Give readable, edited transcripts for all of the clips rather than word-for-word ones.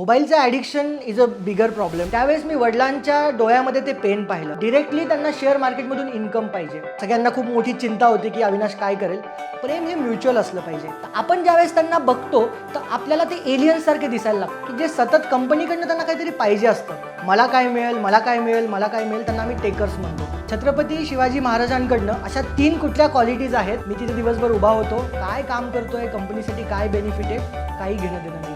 मोबाईलचं addiction is a bigger problem. त्यावेळेस मी वडिलांच्या डोळ्यामध्ये ते पेन पाहिलं. डिरेक्टली त्यांना शेअर मार्केटमधून इन्कम पाहिजे. सगळ्यांना खूप मोठी चिंता होती की अविनाश काय करेल. प्रेम हे म्युच्युअल असलं पाहिजे. आपण ज्यावेळेस त्यांना बघतो तर आपल्याला ते एलियन्ससारखे दिसायला लागतं की जे सतत कंपनीकडनं त्यांना काहीतरी पाहिजे असतं. मला काय मिळेल, मला काय मिळेल, मला काय मिळेल, त्यांना आम्ही टेकर्स म्हणतो. छत्रपती शिवाजी महाराजांकडनं अशा 3 कुठल्या क्वालिटीज आहेत. मी तिथे दिवसभर उभा होतो, काय काम करतोय, कंपनीसाठी काय बेनिफिट आहे, काही घेणं देणं नाही.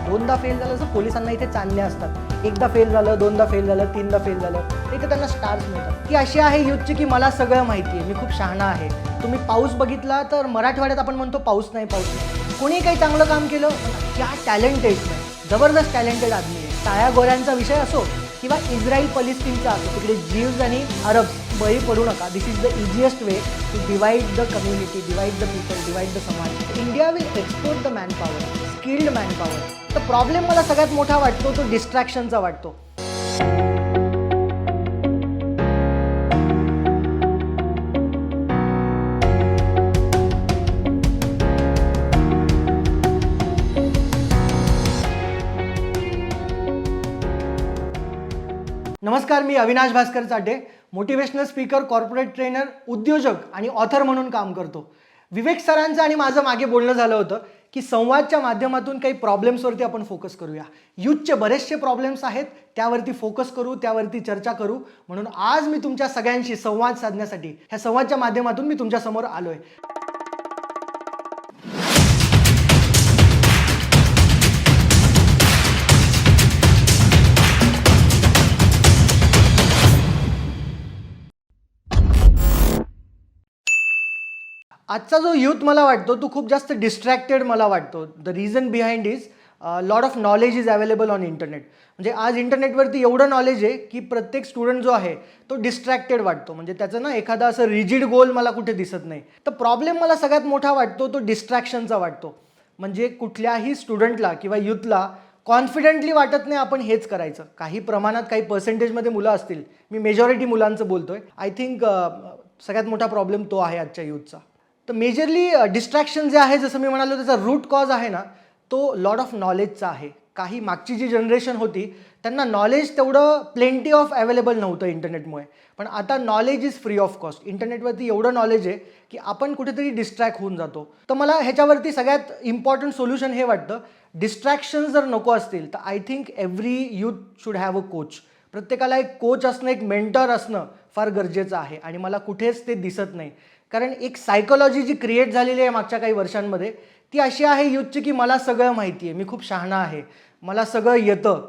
दोनदा फेल झालं तर पोलिसांना इथे चालणे असतात. एकदा फेल झालं, दोनदा फेल झालं, तीनदा फेल झालं, इथे त्यांना स्टार्स मिळतात. ती अशी आहे युथची की मला सगळं माहिती आहे, मी खूप शहाणा आहे. तुम्ही पाऊस बघितला तर मराठवाड्यात आपण म्हणतो पाऊस नाही, पाऊस नाही. कोणी काही चांगलं काम केलं, त्या टॅलेंटेड नाही, जबरदस्त टॅलेंटेड आदमी आहे. काळ्या गोऱ्यांचा विषय असो किंवा इस्रायल पॅलेस्टाईनचा असो, तिकडे जीव्स आणि अरब्स बळी पडू नका. This is the easiest way to divide the community, divide the people, divide the समाज. India will export the man power, skilled man power. तर प्रॉब्लेम मला सगळ्यात मोठा वाटतो तो डिस्ट्रॅक्शनचा वाटतो. नमस्कार, मी Avinash Bhaskar Chate, motivational speaker, corporate trainer, उद्योजक आणि ऑथर म्हणून काम करतो. विवेक सरांचं आणि माझं मागे बोलणं झालं होतं की संवादच्या माध्यमातून काही प्रॉब्लेम्सवरती आपण फोकस करूया. यूथचे बरेचसे प्रॉब्लेम्स आहेत, त्यावरती फोकस करू, त्यावरती चर्चा करू. म्हणून आज मी तुमच्या सगळ्यांशी संवाद साधण्यासाठी ह्या संवादच्या माध्यमातून मी तुमच्यासमोर आलो आहे. आजचा जो यूथ मला वाटतो तो खूप जास्त डिस्ट्रॅक्टेड मला वाटतो. The reason behind is lot of knowledge is available on internet. म्हणजे आज इंटरनेटवरती एवढं नॉलेज आहे की प्रत्येक स्टुडंट जो आहे तो डिस्ट्रॅक्टेड वाटतो. म्हणजे त्याचं ना एखादा असं रिजिड गोल मला कुठे दिसत नाही. तर प्रॉब्लेम मला सगळ्यात मोठा वाटतो तो डिस्ट्रॅक्शनचा वाटतो. म्हणजे कुठल्याही स्टुडंटला किंवा यूथला कॉन्फिडेंटली वाटत नाही आपण हेच करायचं. काही प्रमाणात काही पर्सेंटेजमध्ये मुलं असतील, मी मेजॉरिटी मुलांचं बोलतोय. आय थिंक सगळ्यात मोठा प्रॉब्लेम तो आहे आजच्या यूथचा. तर मेजरली डिस्ट्रॅक्शन जे आहे, जसं मी म्हणालो त्याचा रूट कॉज आहे ना, तो लॉट ऑफ नॉलेजचा आहे. काही मागची जी जनरेशन होती त्यांना नॉलेज तेवढं प्लेंटी ऑफ अवेलेबल नव्हतं इंटरनेटमुळे. पण आता knowledge is free of cost. इंटरनेटवरती एवढं नॉलेज आहे की आपण कुठेतरी डिस्ट्रॅक्ट होऊन जातो. तर मला ह्याच्यावरती सगळ्यात इम्पॉर्टंट सोल्युशन हे वाटतं, डिस्ट्रॅक्शन जर नको असतील तर I think every youth should have a coach. प्रत्येकाला एक कोच असणं, एक मेंटर असणं फार गरजेचं आहे. आणि मला कुठेच ते दिसत नाही. कारण एक सायकोलॉजी जी क्रिएट झालेली आहे मागच्या काही वर्षांमध्ये ती अशी आहे यूथची की मला सगळं माहिती आहे, मी खूप शहाणा आहे, मला सगळं येतं.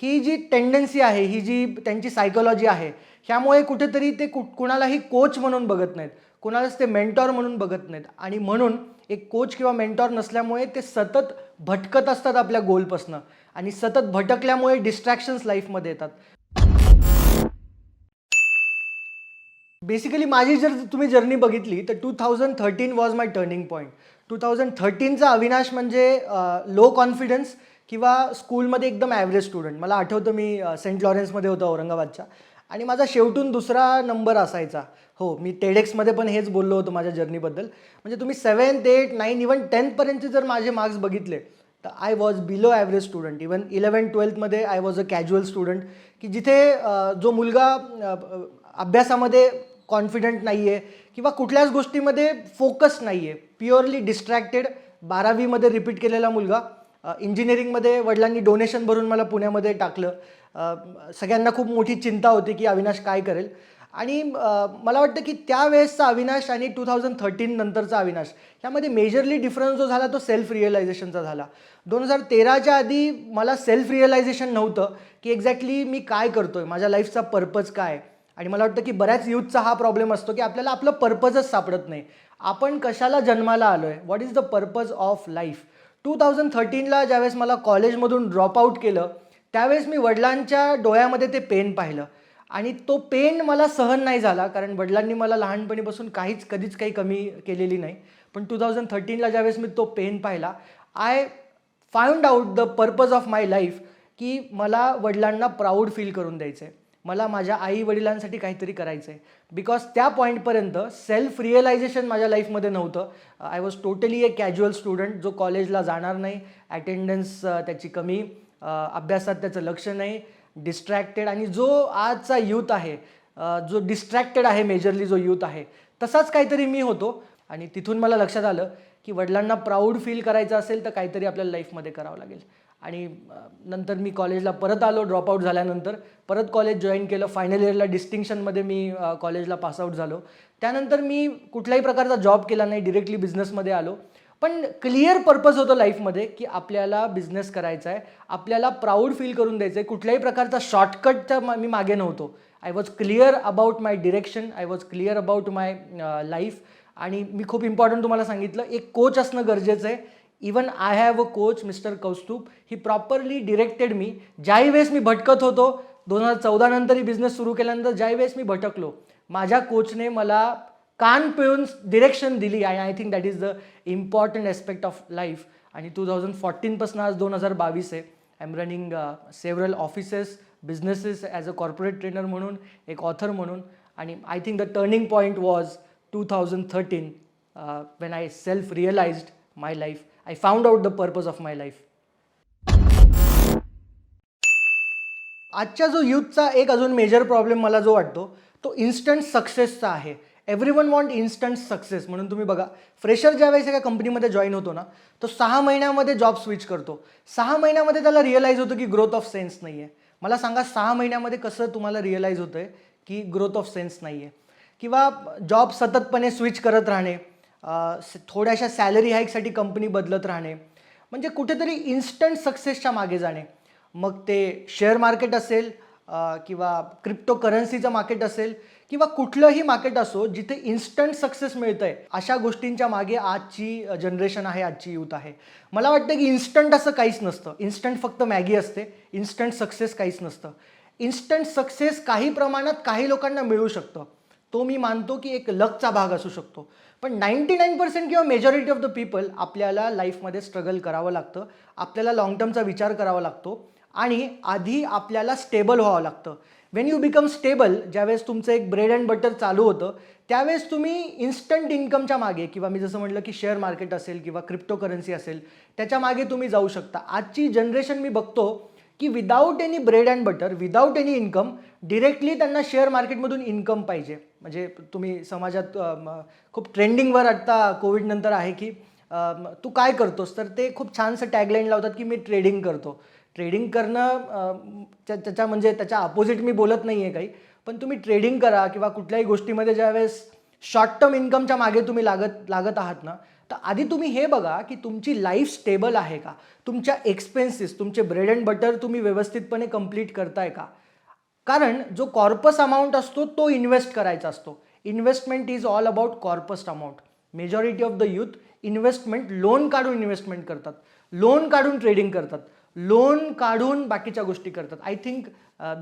ही जी टेंडन्सी आहे, ही जी त्यांची सायकोलॉजी आहे, ह्यामुळे कुठेतरी ते कुणालाही कोच म्हणून बघत नाहीत, कुणालाच ते मेंटॉर म्हणून बघत नाहीत. आणि म्हणून एक कोच किंवा मेंटॉर नसल्यामुळे ते सतत भटकत असतात आपल्या गोलपासनं. आणि सतत भटकल्यामुळे डिस्ट्रॅक्शन्स लाईफमध्ये येतात. बेसिकली माझी जर तुम्ही जर्नी बघितली तर 2013 वॉज माय टर्निंग पॉईंट. 2013चा अविनाश म्हणजे लो कॉन्फिडन्स किंवा स्कूलमध्ये एकदम ॲव्हरेज स्टुडंट. मला आठवतं मी सेंट लॉरेन्समध्ये होतो औरंगाबादच्या, आणि माझा शेवटून दुसरा नंबर असायचा. हो, मी टेडेक्समध्ये पण हेच बोललो होतो माझ्या जर्नीबद्दल. म्हणजे तुम्ही 7th 8th 9th इवन 10thपर्यंतचे जर माझे मार्क्स बघितले तर I was below average student. Even 11th 12thमध्ये I was a casual student. की जिथे जो मुलगा अभ्यासामध्ये कॉन्फिडंट नाही आहे किंवा कुठल्याच गोष्टीमध्ये फोकस नाही आहे, प्युअरली डिस्ट्रॅक्टेड. 12वीमध्ये रिपीट केलेला मुलगा. इंजिनिअरिंगमध्ये वडिलांनी डोनेशन भरून मला पुण्यामध्ये टाकलं. सगळ्यांना खूप मोठी चिंता होती की अविनाश काय करेल. आणि मला वाटतं की त्यावेळेसचा अविनाश आणि 2013 नंतरचा अविनाश ह्यामध्ये मेजरली डिफरन्स जो झाला तो सेल्फ रिअलायझेशनचा झाला. 2013च्या आधी मला सेल्फ रिअलायझेशन नव्हतं की एक्झॅक्टली मी काय करतोय, माझ्या लाईफचा पर्पज काय. आणि मला वाटतं की बऱ्याच यूथचा हा प्रॉब्लेम असतो की आपल्याला आपलं पर्पजच सापडत नाही. आपण कशाला जन्माला आलो आहे, what is the purpose of life. 2013ला ज्यावेळेस मला कॉलेजमधून ड्रॉपआउट केलं त्यावेळेस मी वडिलांच्या डोळ्यामध्ये ते पेन पाहिलं. आणि तो पेन मला सहन नाही झाला, कारण वडिलांनी मला लहानपणीपासून कधीच काही कमी केलेली नाही. पण 2013ला ज्यावेळेस मी तो पेन पाहिला, I found out the purpose of my life की मला वडिलांना प्राऊड फील करून द्यायचं आहे, मला माझ्या आई वडिलांसाठी काहीतरी करायचं आहे. बिकॉज त्या पॉईंटपर्यंत सेल्फ रिअलायझेशन माझ्या लाईफमध्ये नव्हतं. I was totally A casual student जो कॉलेजला जाणार नाही, अटेंडन्स त्याची कमी, अभ्यासात त्याचं लक्ष नाही, डिस्ट्रॅक्टेड. आणि जो आजचा यूथ आहे, जो डिस्ट्रॅक्टेड आहे, मेजरली जो यूथ आहे, तसाच काहीतरी मी होतो. आणि तिथून मला लक्षात आलं की वडिलांना प्राऊड फील करायचं असेल तर काहीतरी आपल्याला लाईफमध्ये करावं लागेल. आणि नंतर मी कॉलेजला परत आलो. ड्रॉपआउट झाल्यानंतर परत कॉलेज जॉईन केलं. फायनल इयरला डिस्टिंक्शनमध्ये मी कॉलेजला पासआउट झालो. त्यानंतर मी कुठल्याही प्रकारचा जॉब केला नाही, डिरेक्टली बिझनेसमध्ये आलो. पण क्लिअर पर्पज होतं लाईफमध्ये की आपल्याला बिझनेस करायचा आहे, आपल्याला प्राऊड फील करून द्यायचं आहे. कुठल्याही प्रकारचा शॉर्टकटचा मी मागे नव्हतो. I was clear about my direction, I was clear about my life. आणि मी खूप इम्पॉर्टंट तुम्हाला सांगितलं, एक कोच असणं गरजेचं आहे. Even I have a coach, mister Kaustubh. He properly directed me. ज्याही वेळेस मी भटकत होतो, 2014 नंतरही बिझनेस सुरू केल्यानंतर ज्याही वेळेस मी भटकलो, माझ्या कोचने मला कान पिळून डिरेक्शन दिली. आणि I think that is the important aspect of life. आणि 2014 आज 2022 आहे. I am running several offices, businesses as a corporate trainer म्हणून, एक ऑथर म्हणून. आणि I think the turning point was 2013 when I self-realized my life. I found out the purpose of my life. आजच्या जो यूथचा एक अजून मेजर प्रॉब्लेम मला जो वाटतो तो इन्स्टंट सक्सेसचा आहे. Everyone want instant success. म्हणून तुम्ही बघा, फ्रेशर ज्यावेळेस एका कंपनीमध्ये जॉईन होतो ना, तो 6 महिन्यामध्ये जॉब स्विच करतो. 6 महिन्यामध्ये त्याला रिअलाईज होतं की ग्रोथ ऑफ सेन्स नाही आहे. मला सांगा 6 महिन्यामध्ये कसं तुम्हाला रिअलाईज होतं आहे की ग्रोथ ऑफ सेन्स नाही आहे? किंवा जॉब सततपणे स्विच करत राहणे, थोड्याशा सॅलरी हाईकसाठी कंपनी बदलत राहणे, म्हणजे कुठेतरी इन्स्टंट सक्सेसच्या मागे जाणे. मग ते शेअर मार्केट असेल किंवा क्रिप्टो करन्सीचं मार्केट असेल किंवा कुठलंही मार्केट असो जिथे इन्स्टंट सक्सेस मिळतं आहे, अशा गोष्टींच्या मागे आजची जनरेशन आहे, आजची यूथ आहे. मला वाटतं की इन्स्टंट असं काहीच नसतं. इन्स्टंट फक्त मॅगी असते. इन्स्टंट सक्सेस काहीच नसतं. इन्स्टंट सक्सेस काही प्रमाणात काही लोकांना मिळू शकतं. तो मी मानतो की एक लकचा भाग असू शकतो. पण 99% किंवा मेजॉरिटी ऑफ द पीपल आपल्याला लाईफमध्ये स्ट्रगल करावं लागतं. आपल्याला लाँग टर्मचा विचार करावा लागतो आणि आधी आपल्याला स्टेबल व्हावं लागतं. वेन यू बिकम स्टेबल, ज्यावेळेस तुमचं एक ब्रेड अँड बटर चालू होतं, त्यावेळेस तुम्ही इन्स्टंट इन्कमच्या मागे किंवा मी जसं म्हटलं की शेअर मार्केट असेल किंवा क्रिप्टो करन्सी असेल, त्याच्या मागे तुम्ही जाऊ शकता. आजची जनरेशन मी बघतो की without any bread and butter, without any income, directly त्यांना शेअर मार्केटमधून इन्कम पाहिजे. म्हणजे तुम्ही समाजात खूप ट्रेंडिंगवर आत्ता कोविडनंतर आहे की तू काय करतोस, तर ते खूप छानसं टॅगलाईन लावतात की मी ट्रेडिंग करतो. ट्रेडिंग करणं त्याच्या म्हणजे त्याच्या अपोजिट मी बोलत नाही आहे काही, पण तुम्ही ट्रेडिंग करा किंवा कुठल्याही गोष्टीमध्ये ज्यावेळेस शॉर्ट टर्म इन्कमच्या मागे तुम्ही लागत आहात ना, तर आधी तुम्ही हे बघा की तुमची लाईफ स्टेबल आहे का, तुमच्या एक्सपेन्सेस, तुमचे ब्रेड अँड बटर तुम्ही व्यवस्थितपणे कंप्लीट करताय का. कारण जो कॉर्पस अमाऊंट असतो तो इन्व्हेस्ट करायचा असतो. Investment is all about corpus amount. Majority of the youth investment loan काढून इन्व्हेस्टमेंट करतात, लोन काढून ट्रेडिंग करतात, लोन काढून बाकीच्या गोष्टी करतात. I think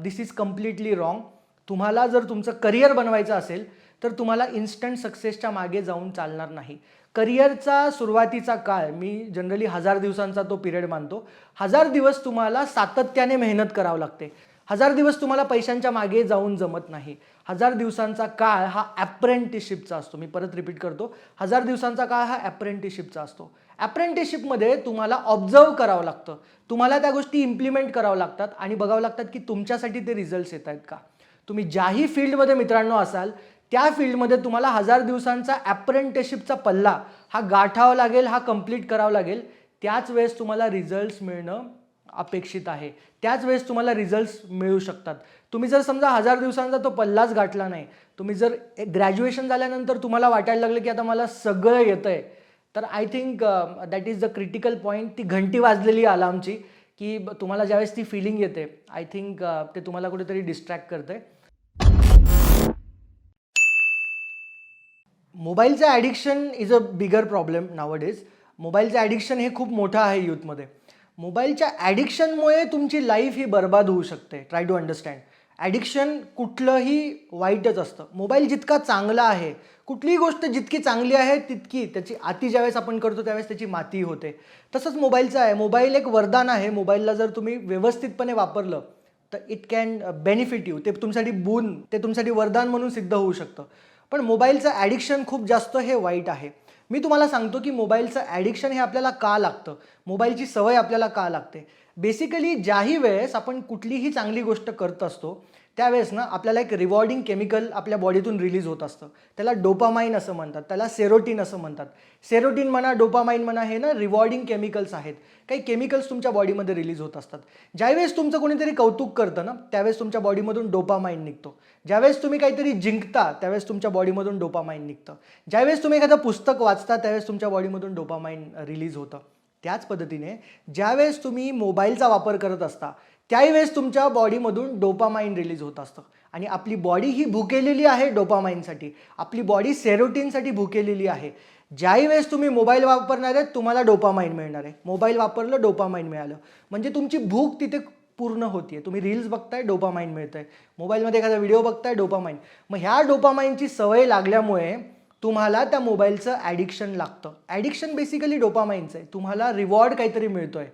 this is completely wrong. तुम्हाला जर तुमचं करिअर बनवायचं असेल तर तुम्हाला इन्स्टंट सक्सेसच्या मागे जाऊन चालणार नाही. करिअरचा सुरुवातीचा काळ मी जनरली 1000 दिवसांचा तो पिरियड मानतो. 1000 दिवस तुम्हाला सातत्याने मेहनत करावं लागते. 1000 दिवस तुम्हाला पैशांच्या मागे जाऊन जमत नाही. 1000 दिवसांचा काळ हा अप्रेंटिसशिपचा असतो. मी परत रिपीट करतो, 1000 दिवसांचा काळ हा अप्रेंटिसशिपचा असतो. अप्रेंटिसशिपमध्ये तुम्हाला ऑब्झर्व करावं लागतं, तुम्हाला त्या गोष्टी इम्प्लिमेंट करावं लागतात आणि बघावं लागतात की तुमच्यासाठी ते रिझल्ट्स येत आहेत का. तुम्ही ज्याही फील्डमध्ये मित्रांनो असाल, त्या फील्डमध्ये तुम्हाला 1000 दिवसांचा अप्रेंटिसशिपचा पल्ला हा गाठावा लागेल, हा कंप्लीट करावा लागेल. त्याच वेळेस तुम्हाला रिझल्ट्स मिळणं अपेक्षित आहे. त्याच वेळेस तुम्हाला रिझल्ट्स मिळू शकतात. तुम्ही जर समजा 1000 दिवसांचा तो पल्लाच गाठला नाही, तुम्ही जर ग्रॅज्युएशन झाल्यानंतर तुम्हाला वाटायला लागलं की आता मला सगळं येतं आहे, तर I think that is the critical point. ती घंटी वाजलेली अलार्मची की तुम्हाला ज्यावेळेस ती फिलिंग येते, आय थिंक ते तुम्हाला कुठेतरी डिस्ट्रॅक्ट करतंय. मोबाईलचं addiction is a bigger problem nowadays. मोबाईलचं ॲडिक्शन हे खूप मोठं आहे यूथमध्ये. मोबाईलच्या ॲडिक्शनमुळे तुमची लाईफ ही बर्बाद होऊ शकते. Try to understand. ॲडिक्शन कुठलंही वाईटच असतं. मोबाईल जितका चांगला आहे, कुठलीही गोष्ट जितकी चांगली आहे तितकी त्याची अति ज्यावेळेस आपण करतो त्यावेळेस त्याची माती होते. तसंच मोबाईलचं आहे. मोबाईल एक वरदान आहे. मोबाईलला जर तुम्ही व्यवस्थितपणे वापरलं तर इट कॅन बेनिफिट यू. ते तुमच्यासाठी ते तुमच्यासाठी वरदान म्हणून सिद्ध होऊ शकतं. पण मोबाईलचं ॲडिक्शन खूप जास्त हे वाईट आहे. मी तुम्हाला सांगतो की मोबाईलचं ॲडिक्शन हे आपल्याला का लागतं, मोबाईलची सवय आपल्याला का लागते. बेसिकली ज्याही वेळेस आपण कुठलीही चांगली गोष्ट करत असतो त्यावेळेस ना आपल्याला एक रिवॉर्डिंग केमिकल आपल्या बॉडीतून रिलीज होत असतं. त्याला डोपामाइन असं म्हणतात, त्याला सेरोटीन असं म्हणतात. सेरोटीन म्हणा, डोपामाइन म्हणा, हे ना रिवॉर्डिंग केमिकल्स आहेत. काही केमिकल्स तुमच्या बॉडीमध्ये रिलीज होत असतात. ज्यावेळेस तुमचं कोणीतरी कौतुक करतं ना त्यावेळेस तुमच्या बॉडीमधून डोपामाइन निघतो. ज्यावेळेस तुम्ही काहीतरी जिंकता त्यावेळेस तुमच्या बॉडीमधून डोपामाइन निघतं. ज्यावेळेस तुम्ही एखादं पुस्तक वाचता त्यावेळेस तुमच्या बॉडीमधून डोपामाइन रिलीज होतं. त्याच पद्धतीने ज्यावेळेस तुम्ही मोबाईलचा वापर करत असता त्यावेळेस तुमच्या बॉडीमधून डोपामाइन रिलीज होत असतं. आणि आपली बॉडी ही भुकेलेली आहे डोपामाइनसाठी. आपली बॉडी सेरोटीनसाठी भुकेलेली आहे. ज्याही वेळेस तुम्ही मोबाईल वापरणार आहे तुम्हाला डोपामाइन मिळणार आहे. मोबाईल वापरलं, डोपामाइन मिळालं म्हणजे तुमची भूक तिथे पूर्ण होतीये. तुम्ही रील्स बघताय, डोपामाइन मिळतंय. मोबाईलमध्ये एखादा व्हिडिओ बघताय, डोपामाइन. मग ह्या डोपामाइनची सवय लागल्यामुळे तुम्हाला त्या मोबाईलचं ॲडिक्शन लागतं. ॲडिक्शन बेसिकली डोपामाइनचं आहे. तुम्हाला रिवॉर्ड काहीतरी मिळतोय.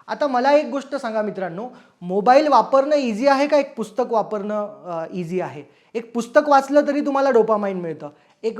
आता मला एक गोष्ट सांगा मित्रांनो, मोबाईल वापरणं इझी आहे का एक पुस्तक वापरणं इझी आहे? एक पुस्तक वाचलं तरी तुम्हाला डोपामाइन मिळतं. एक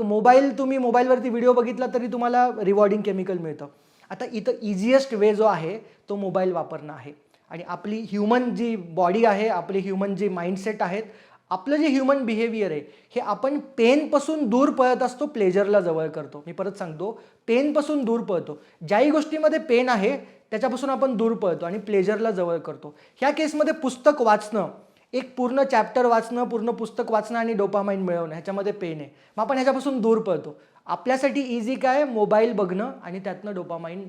तुम्ही मोबाईलवरती व्हिडिओ बघितला तरी तुम्हाला रिवॉर्डिंग केमिकल मिळतं. आता इथं इझिएस्ट वे जो आहे तो मोबाईल वापरणं आहे. आणि आपली ह्युमन जी बॉडी आहे, आपली ह्युमन जी माइंडसेट आहेत, आपलं जे ह्युमन बिहेवियर आहे हे आपण पेनपासून दूर पळत असतो, प्लेजरला जवळ करतो. मी परत सांगतो, पेनपासून दूर पळतो. ज्याही गोष्टीमध्ये पेन आहे त्याच्यापासून आपण दूर पळतो आणि प्लेजरला जवळ करतो. ह्या केसमध्ये पुस्तक वाचणं, एक पूर्ण चॅप्टर वाचणं, पूर्ण पुस्तक वाचणं आणि डोपामाइन मिळवणं ह्याच्यामध्ये पेन आहे. मग आपण ह्याच्यापासून दूर पळतो. आपल्यासाठी इझी काय? मोबाईल बघणं आणि त्यातनं डोपामाइन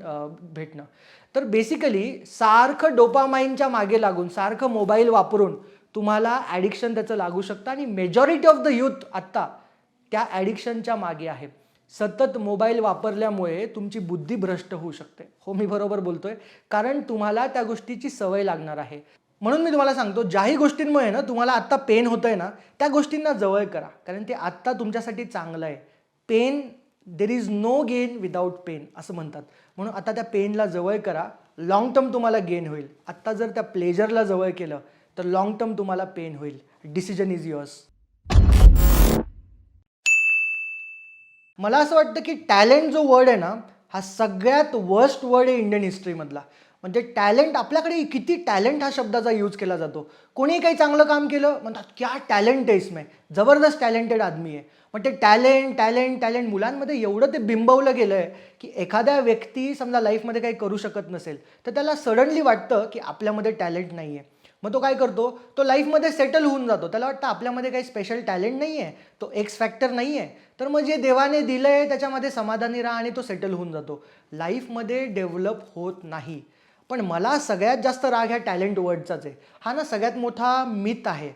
भेटणं. तर बेसिकली सारखं डोपामाइनच्या मागे लागून, सारखं मोबाईल वापरून तुम्हाला ॲडिक्शन त्याचं लागू शकतं. आणि मेजॉरिटी ऑफ द यूथ आत्ता त्या ॲडिक्शनच्या मागे आहे. सतत मोबाईल वापरल्यामुळे तुमची बुद्धी भ्रष्ट होऊ शकते. हो, मी बरोबर बोलतोय, कारण तुम्हाला त्या गोष्टीची सवय लागणार आहे. म्हणून मी तुम्हाला सांगतो, ज्याही गोष्टींमुळे ना तुम्हाला आत्ता पेन होतंय ना त्या गोष्टींना जवळ करा, कारण ते आत्ता तुमच्यासाठी चांगलं आहे. Pain, there is no gain without pain असं म्हणतात. म्हणून आता त्या पेनला जवळ करा, लॉंग टर्म तुम्हाला गेन होईल. आत्ता जर त्या प्लेजरला जवळ केलं तर लॉंग टर्म तुम्हाला पेन होईल. Decision is yours. मला असं वाटतं की टॅलेंट जो वर्ड आहे ना हा सगळ्यात वर्स्ट वर्ड आहे इंडियन हिस्ट्रीमधला. म्हणजे टॅलेंट, आपल्याकडे किती टॅलेंट हा शब्दाचा यूज केला जातो. कोणी काही चांगलं काम केलं म्हणतात क्या टॅलेंट आहे इसमें, जबरदस्त टॅलेंटेड आदमी आहे. मग ते टॅलेंट टॅलेंट टॅलेंट मुलांमध्ये एवढं ते बिंबवलं गेलं आहे की एखाद्या व्यक्ती समजा लाईफमध्ये काही करू शकत नसेल तर त्याला सडनली वाटतं की आपल्यामध्ये टॅलेंट नाही आहे. मग तो काय करतो, तो लाईफमध्ये सेटल होऊन जातो. त्याला वाटतं आपल्यामध्ये काही स्पेशल टॅलेंट नाही आहे, तो एक्स फॅक्टर नाही आहे. तर मग जे देवाने दिलं आहे त्याच्यामध्ये समाधानी राहा आणि तो सेटल होऊन जातो. लाईफमध्ये डेव्हलप होत नाही. पण मला सगळ्यात जास्त राग ह्या टॅलेंट वर्डचाच आहे. हा ना सगळ्यात मोठा मिथ आहे.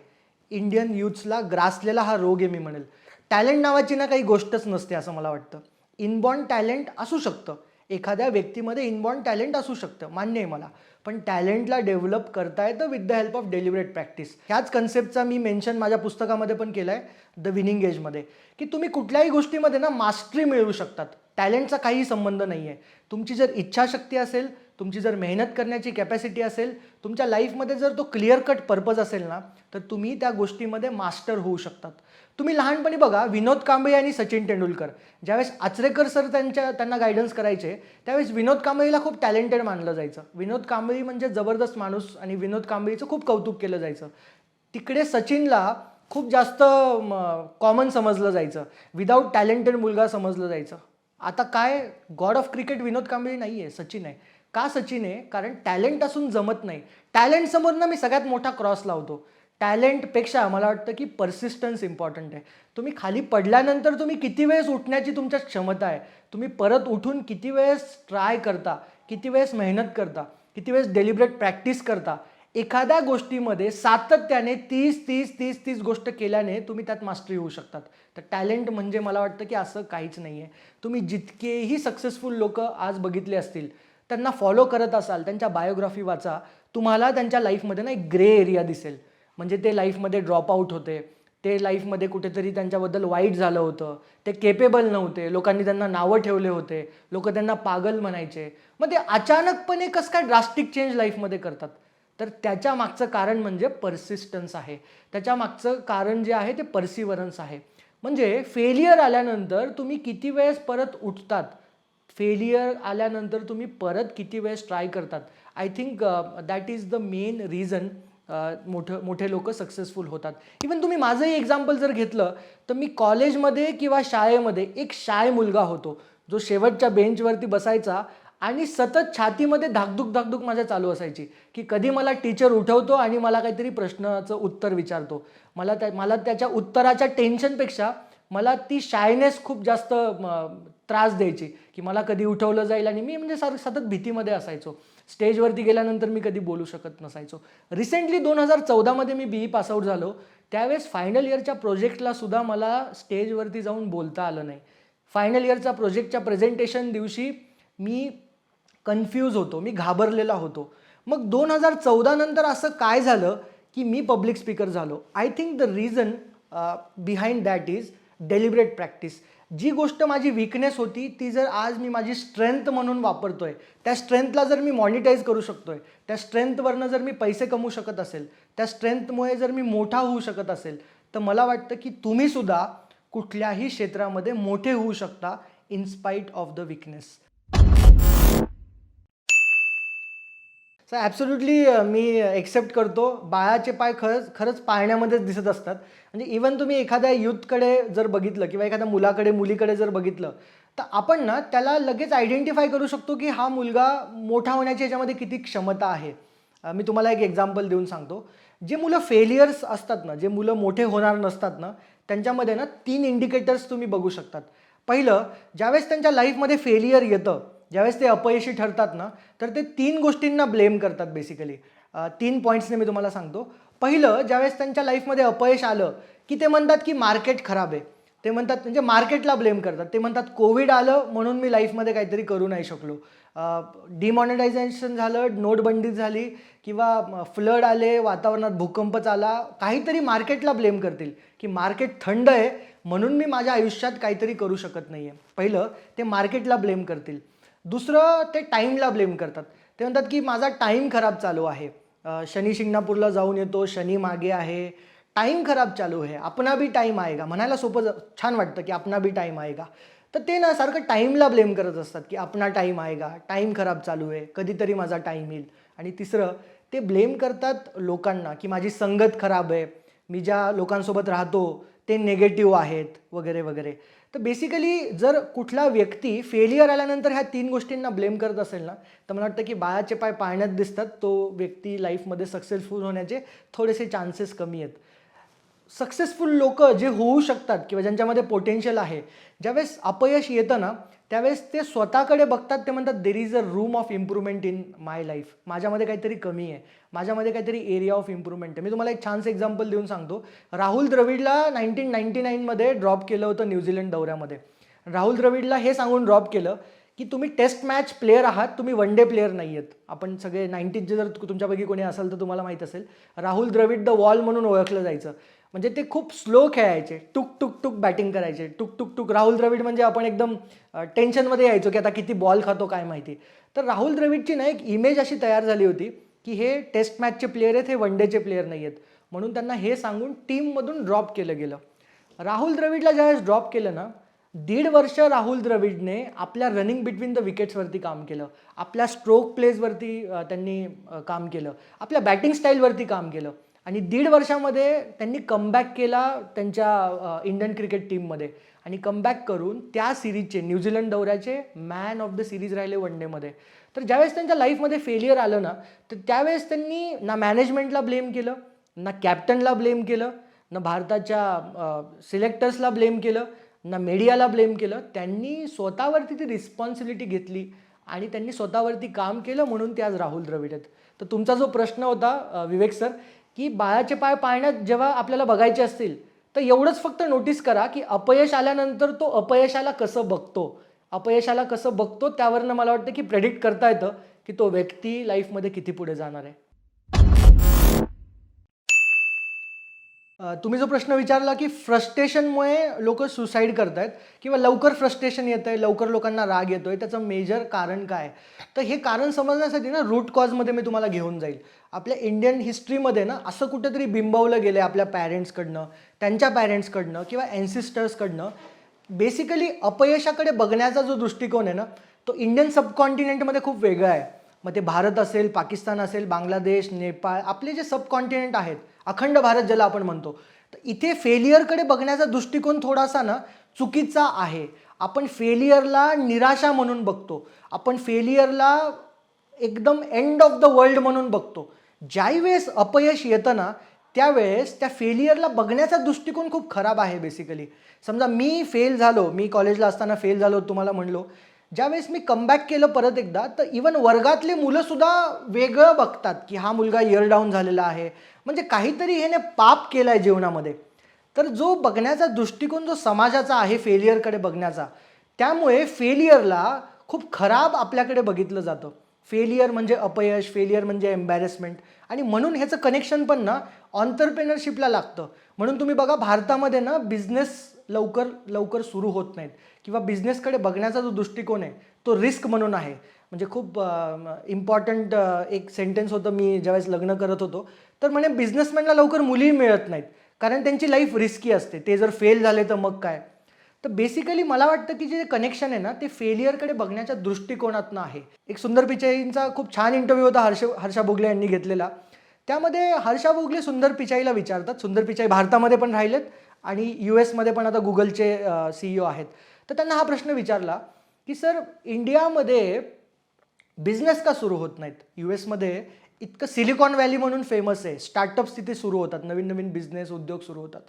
इंडियन यूथ्सला ग्रासलेला हा रोग आहे मी म्हणेल. टॅलेंट नावाची ना काही गोष्टच नसते असं मला वाटतं. इनबॉर्न टॅलेंट असू शकतं, एखाद्या व्यक्तीमध्ये इनबॉर्न टॅलेंट असू शकतं, मान्य आहे मला. पण टॅलेंटला डेव्हलप करता येतं with the help of deliberate practice. ह्याच कन्सेप्टचा मी मेन्शन माझ्या पुस्तकामध्ये पण केलं आहे, द विनिंग एजमध्ये, की तुम्ही कुठल्याही गोष्टीमध्ये ना मास्टरी मिळवू शकतात. टॅलेंटचा काही संबंध नाही आहे. तुमची जर इच्छाशक्ती असेल, तुमची जर मेहनत करण्याची कॅपॅसिटी असेल, तुमच्या लाईफमध्ये जर तो क्लिअर कट पर्पज असेल ना तर तुम्ही त्या गोष्टीमध्ये मास्टर होऊ शकतात. तुम्ही लहानपणी बघा, विनोद कांबळे आणि सचिन तेंडुलकर ज्यावेळेस आचरेकर सर त्यांना गायडन्स करायचे त्यावेळेस विनोद कांबळीला खूप टॅलेंटेड मानलं जायचं. विनोद कांबळी म्हणजे जबरदस्त माणूस आणि विनोद कांबळीचं खूप कौतुक केलं जायचं. तिकडे सचिनला खूप जास्त कॉमन समजलं जायचं, विदाऊट टॅलेंटेड मुलगा समजलं जायचं. आता काय, गॉड ऑफ क्रिकेट विनोद कांबळे नाही आहे, सचिन आहे. का सचिन आहे? कारण टॅलेंट असून जमत नाही. टॅलेंट समोर ना मी सगळ्यात मोठा क्रॉस लावतो. टॅलेंटपेक्षा मला वाटतं की पर्सिस्टन्स इम्पॉर्टंट आहे. तुम्ही खाली पडल्यानंतर तुम्ही किती वेळेस उठण्याची तुमच्यात क्षमता आहे, तुम्ही परत उठून किती वेळेस ट्राय करता, किती वेळेस मेहनत करता, किती वेळेस डेलिबरेट प्रॅक्टिस करता. एखाद्या गोष्टीमध्ये सातत्याने 30 गोष्ट केल्याने तुम्ही त्यात मास्टरी होऊ शकतात. तर टॅलेंट म्हणजे मला वाटतं की असं काहीच नाही आहे. तुम्ही जितकेही सक्सेसफुल लोक आज बघितले असतील, त्यांना फॉलो करत असाल, त्यांच्या बायोग्राफी वाचा, तुम्हाला त्यांच्या लाईफमध्ये ना एक ग्रे एरिया दिसेल. म्हणजे ते लाईफमध्ये ड्रॉप आऊट होते, ते लाईफमध्ये कुठेतरी त्यांच्याबद्दल वाईट झालं होतं, ते केपेबल नव्हते, लोकांनी त्यांना नावं ठेवले होते, लोक त्यांना पागल म्हणायचे. मग ते अचानकपणे कसं काय ड्रास्टिक चेंज लाईफमध्ये करतात? तर त्याच्या मागचं कारण म्हणजे पर्सिस्टन्स आहे. त्याच्या मागचं कारण जे आहे ते पर्सिवरन्स आहे. म्हणजे फेलियर आल्यानंतर तुम्ही किती वेळेस परत उठतात, फेलियर आल्यानंतर तुम्ही परत किती वेळेस ट्राय करतात. I think that is the main reason मोठे लोक सक्सेसफुल होतात. इवन तुम्ही माझंही एक्झाम्पल जर घेतलं तर मी कॉलेजमध्ये किंवा शाळेमध्ये एक शाय मुलगा होतो जो शेवटच्या बेंचवरती बसायचा आणि सतत छातीमध्ये धाकधूक माझ्या चालू असायची की कधी मला टीचर उठवतो आणि मला काहीतरी प्रश्नाचं उत्तर विचारतो. मला त्याच्या उत्तराच्या टेन्शनपेक्षा मला ती शायनेस खूप जास्त त्रास द्यायची की मला कधी उठवलं जाईल आणि मी म्हणजे सतत भीतीमध्ये असायचो. स्टेजवरती गेल्यानंतर मी कधी बोलू शकत नसायचो. रिसेंटली 2014मध्ये मी BE पासआउट झालो. त्यावेळेस फायनल इयरच्या प्रोजेक्टला सुद्धा मला स्टेजवरती जाऊन बोलता आलं नाही. फायनल इयरच्या प्रोजेक्टच्या प्रेझेंटेशन दिवशी मी कन्फ्यूज होतो, मी घाबरलेला होतो. मग 2014 नंतर असं काय झालं की मी पब्लिक स्पीकर झालो. I think the reason behind that is deliberate practice. जी गोष्ट माझी वीकनेस होती ती जर आज मी माझी स्ट्रेंथ म्हणून वापरतोय, त्या स्ट्रेंथला जर मी मॉनिटाईज करू शकतोय, त्या स्ट्रेंथवरनं जर मी पैसे कमवू शकत असेल, त्या स्ट्रेंथमुळे जर मी मोठा होऊ शकत असेल, तर मला वाटतं की तुम्हीसुद्धा कुठल्याही क्षेत्रामध्ये मोठे होऊ शकता in spite of the weakness. So absolutely मी एक्सेप्ट करतो. बाळाचे पाय खरंच पाळण्यामध्येच दिसत असतात. म्हणजे इवन तुम्ही एखाद्या यूथकडे जर बघितलं किंवा एखाद्या मुलाकडे मुलीकडे जर बघितलं तर आपण ना त्याला लगेच आयडेंटिफाय करू शकतो की हा मुलगा मोठा होण्याची याच्यामध्ये किती क्षमता आहे. मी तुम्हाला एक एक्झाम्पल देऊन सांगतो. जे मुलं फेलियर्स असतात ना, जे मुलं मोठे होणार नसतात ना, त्यांच्यामध्ये ना 3 इंडिकेटर्स तुम्ही बघू शकतात. पहिलं, ज्यावेळेस त्यांच्या लाईफमध्ये फेलियर येतं, ज्यावेळेस ते अपयशी ठरतात ना, तर ते 3 गोष्टींना ब्लेम करतात बेसिकली. 3 पॉईंट्सने मी तुम्हाला सांगतो. पहिलं, ज्यावेळेस त्यांच्या लाईफमध्ये अपयश आलं की ते म्हणतात की मार्केट खराब आहे. ते म्हणतात म्हणजे मार्केटला ब्लेम करतात. ते म्हणतात कोविड आलं म्हणून मी लाईफमध्ये काहीतरी करू नाही शकलो. डिमॉनिटायझेशन झालं, नोटबंदी झाली किंवा फ्लड आले, वातावरणात भूकंपच आला, काहीतरी मार्केटला ब्लेम करतील की मार्केट थंड आहे म्हणून मी माझ्या आयुष्यात काहीतरी करू शकत नाही आहे. पहिलं, ते मार्केटला ब्लेम करतील. दुसरं, ते टाईमला ब्लेम करतात. ते म्हणतात की माझा टाईम खराब चालू आहे, शनी शिंगणापूरला जाऊन येतो, शनी मागे आहे, टाईम खराब चालू आहे, अपना भी टाईम आएगा. म्हणायला सोपं छान वाटतं की अपना भी टाईम आएगा. तर ते ना सारखं टाईमला ब्लेम करत असतात की अपना टाईम आएगा, टाईम खराब चालू आहे, कधीतरी माझा टाईम येईल. आणि तिसरं, ते ब्लेम करतात लोकांना की माझी संगत खराब आहे, मी ज्या लोकांसोबत राहतो ते निगेटिव्ह आहेत वगैरे वगैरे. तर बेसिकली जर कुठला व्यक्ती फेलियर आल्यानंतर ह्या 3 गोष्टींना ब्लेम करत असेल ना, तर मला वाटतं की बाळाचे पाय पाळण्यात दिसतात. तो व्यक्ती लाईफमध्ये सक्सेसफुल होण्याचे थोडेसे चान्सेस कमी आहेत. सक्सेसफुल लोक जे होऊ शकतात किंवा ज्यांच्यामध्ये पोटेन्शियल आहे, ज्यावेळेस अपयश येतं ना त्यावेळेस ते स्वतःकडे बघतात. ते म्हणतात there is a room of improvement in my life. माझ्यामध्ये काहीतरी कमी आहे, माझ्यामध्ये काहीतरी एरिया ऑफ इम्प्रूव्हमेंट आहे. मी तुम्हाला एक छानसं एक्झाम्पल देऊन सांगतो. राहुल द्रविडला 1999मध्ये ड्रॉप केलं होतं न्यूझीलंड दौऱ्यामध्ये. राहुल द्रविडला हे सांगून ड्रॉप केलं की तुम्ही टेस्ट मॅच प्लेअर आहात, तुम्ही वन डे प्लेअर नाही आहेत. आपण सगळे 90चे जर तुमच्यापैकी कोणी असेल तर तुम्हाला माहीत असेल, राहुल द्रविड द वॉल म्हणून ओळखलं जायचं. म्हणजे ते खूप स्लो खेळायचे, टुक टुक टुक बॅटिंग करायचे, टुक टुक टुक. राहुल द्रविड म्हणजे आपण एकदम टेन्शनमध्ये यायचो की आता किती बॉल खातो काय माहिती. तर राहुल द्रविडची ना एक इमेज अशी तयार झाली होती की हे टेस्ट मॅचचे प्लेअर आहेत, हे वन डेचे प्लेअर नाही आहेत. म्हणून त्यांना हे सांगून टीममधून ड्रॉप केलं गेलं. राहुल द्रविडला ज्यावेळेस ड्रॉप केलं ना, 1.5 वर्ष राहुल द्रविडने आपल्या रनिंग बिटवीन द विकेट्सवरती काम केलं, आपल्या स्ट्रोक प्लेजवरती त्यांनी काम केलं, आपल्या बॅटिंग स्टाईलवरती काम केलं. आणि 1.5 वर्षामध्ये त्यांनी कमबॅक केला त्यांच्या इंडियन क्रिकेट टीममध्ये. आणि कमबॅक करून त्या सिरीजचे, न्यूझीलंड दौऱ्याचे मॅन ऑफ द सिरीज राहिले वन डेमध्ये. तर ज्यावेळेस त्यांच्या लाईफमध्ये फेलियर आलं ना, तर त्यावेळेस त्यांनी ना मॅनेजमेंटला ब्लेम केलं, ना कॅप्टनला ब्लेम केलं, ना भारताच्या सिलेक्टर्सला ब्लेम केलं, ना मीडियाला ब्लेम केलं. त्यांनी स्वतःवरती ती रिस्पॉन्सिबिलिटी घेतली आणि त्यांनी स्वतःवरती काम केलं. म्हणून ते आज राहुल द्रविड आहेत. तर तुमचा जो प्रश्न होता विवेक सर, की बाळाचे पाय पाळण्यात जेव्हा आपल्याला बघायचे असतील तर एवढंच फक्त नोटीस करा की अपयश आल्यानंतर तो अपयशाला कसं बघतो त्यावरनं मला वाटतं की प्रेडिक्ट करता येतं की तो व्यक्ती लाईफमध्ये किती पुढे जाणार आहे. तुम्ही जो प्रश्न विचारला की फ्रस्ट्रेशनमुळे लोक सुसाईड करतायत किंवा लवकर फ्रस्ट्रेशन येतं आहे, लवकर लोकांना राग येतो आहे, त्याचं मेजर कारण काय? तर हे कारण समजण्यासाठी ना रूट कॉजमध्ये मी तुम्हाला घेऊन जाईल. आपल्या इंडियन हिस्ट्रीमध्ये ना असं कुठेतरी बिंबवलं गेलं आहे आपल्या पॅरेंट्सकडनं, त्यांच्या पॅरेंट्सकडनं किंवा ॲन्सिस्टर्सकडनं. बेसिकली अपयशाकडे बघण्याचा जो दृष्टिकोन आहे ना, तो इंडियन सबकॉन्टिनेंटमध्ये खूप वेगळा आहे. मग ते भारत असेल, पाकिस्तान असेल, बांगलादेश, नेपाळ, आपले जे सबकॉन्टिनेंट आहेत, अखंड भारत ज्याला आपण म्हणतो, तर इथे फेलियरकडे बघण्याचा दृष्टिकोन थोडासा ना चुकीचा आहे. आपण फेलियरला निराशा म्हणून बघतो. आपण फेलियरला एकदम एंड ऑफ द वर्ल्ड म्हणून बघतो. ज्याही वेळेस अपयश येतं ना त्यावेळेस त्या फेलियरला बघण्याचा दृष्टिकोन खूप खराब आहे बेसिकली. समजा मी फेल झालो, मी कॉलेजला असताना फेल झालो तुम्हाला म्हणलो, ज्यावेळेस मी कमबॅक केलं परत एकदा, तर इवन वर्गातले मुलंसुद्धा वेगळं बघतात की हा मुलगा इयर डाऊन झालेला आहे, म्हणजे काहीतरी ह्याने पाप केलं आहे जीवनामध्ये. तर जो बघण्याचा दृष्टिकोन जो समाजाचा आहे फेलियरकडे बघण्याचा, त्यामुळे फेलियरला खूप खराब आपल्याकडे बघितलं जातं. फेलियर म्हणजे अपयश, फेलियर म्हणजे एम्बॅरेसमेंट, आणि म्हणून ह्याचं कनेक्शन पण ना ऑन्टरप्रेनरशिपला लागतं. म्हणून तुम्ही बघा भारतामध्ये ना बिझनेस लवकर लवकर सुरू होत नाहीत, किंवा बिझनेसकडे बघण्याचा जो दृष्टिकोन आहे तो रिस्क म्हणून आहे. म्हणजे खूप इम्पॉर्टंट एक सेंटेन्स होतं मी ज्यावेळेस लग्न करत होतो, तर म्हणे बिझनेसमॅनला लवकर मुली मिळत नाहीत कारण त्यांची लाईफ रिस्की असते, ते जर फेल झाले तर मग काय. तर बेसिकली मला वाटतं की जे कनेक्शन आहे ना ते फेलियरकडे बघण्याच्या दृष्टिकोनातनं आहे. एक सुंदर पिचाईंचा खूप छान इंटरव्ह्यू होता हर्षा भोगले यांनी घेतलेला. त्यामध्ये हर्षा भोगले सुंदर पिचाईला विचारतात. सुंदर पिचाई भारतामध्ये पण राहिलेत आणि US मध्ये पण आता गुगलचे CEO आहेत. तर त्यांना हा प्रश्न विचारला की सर, इंडियामध्ये बिझनेस का सुरू होत नाहीत? US मध्ये इतकं सिलिकॉन व्हॅली म्हणून फेमस आहे, स्टार्टअप्स तिथे सुरू होतात, नवीन नवीन बिझनेस उद्योग सुरू होतात.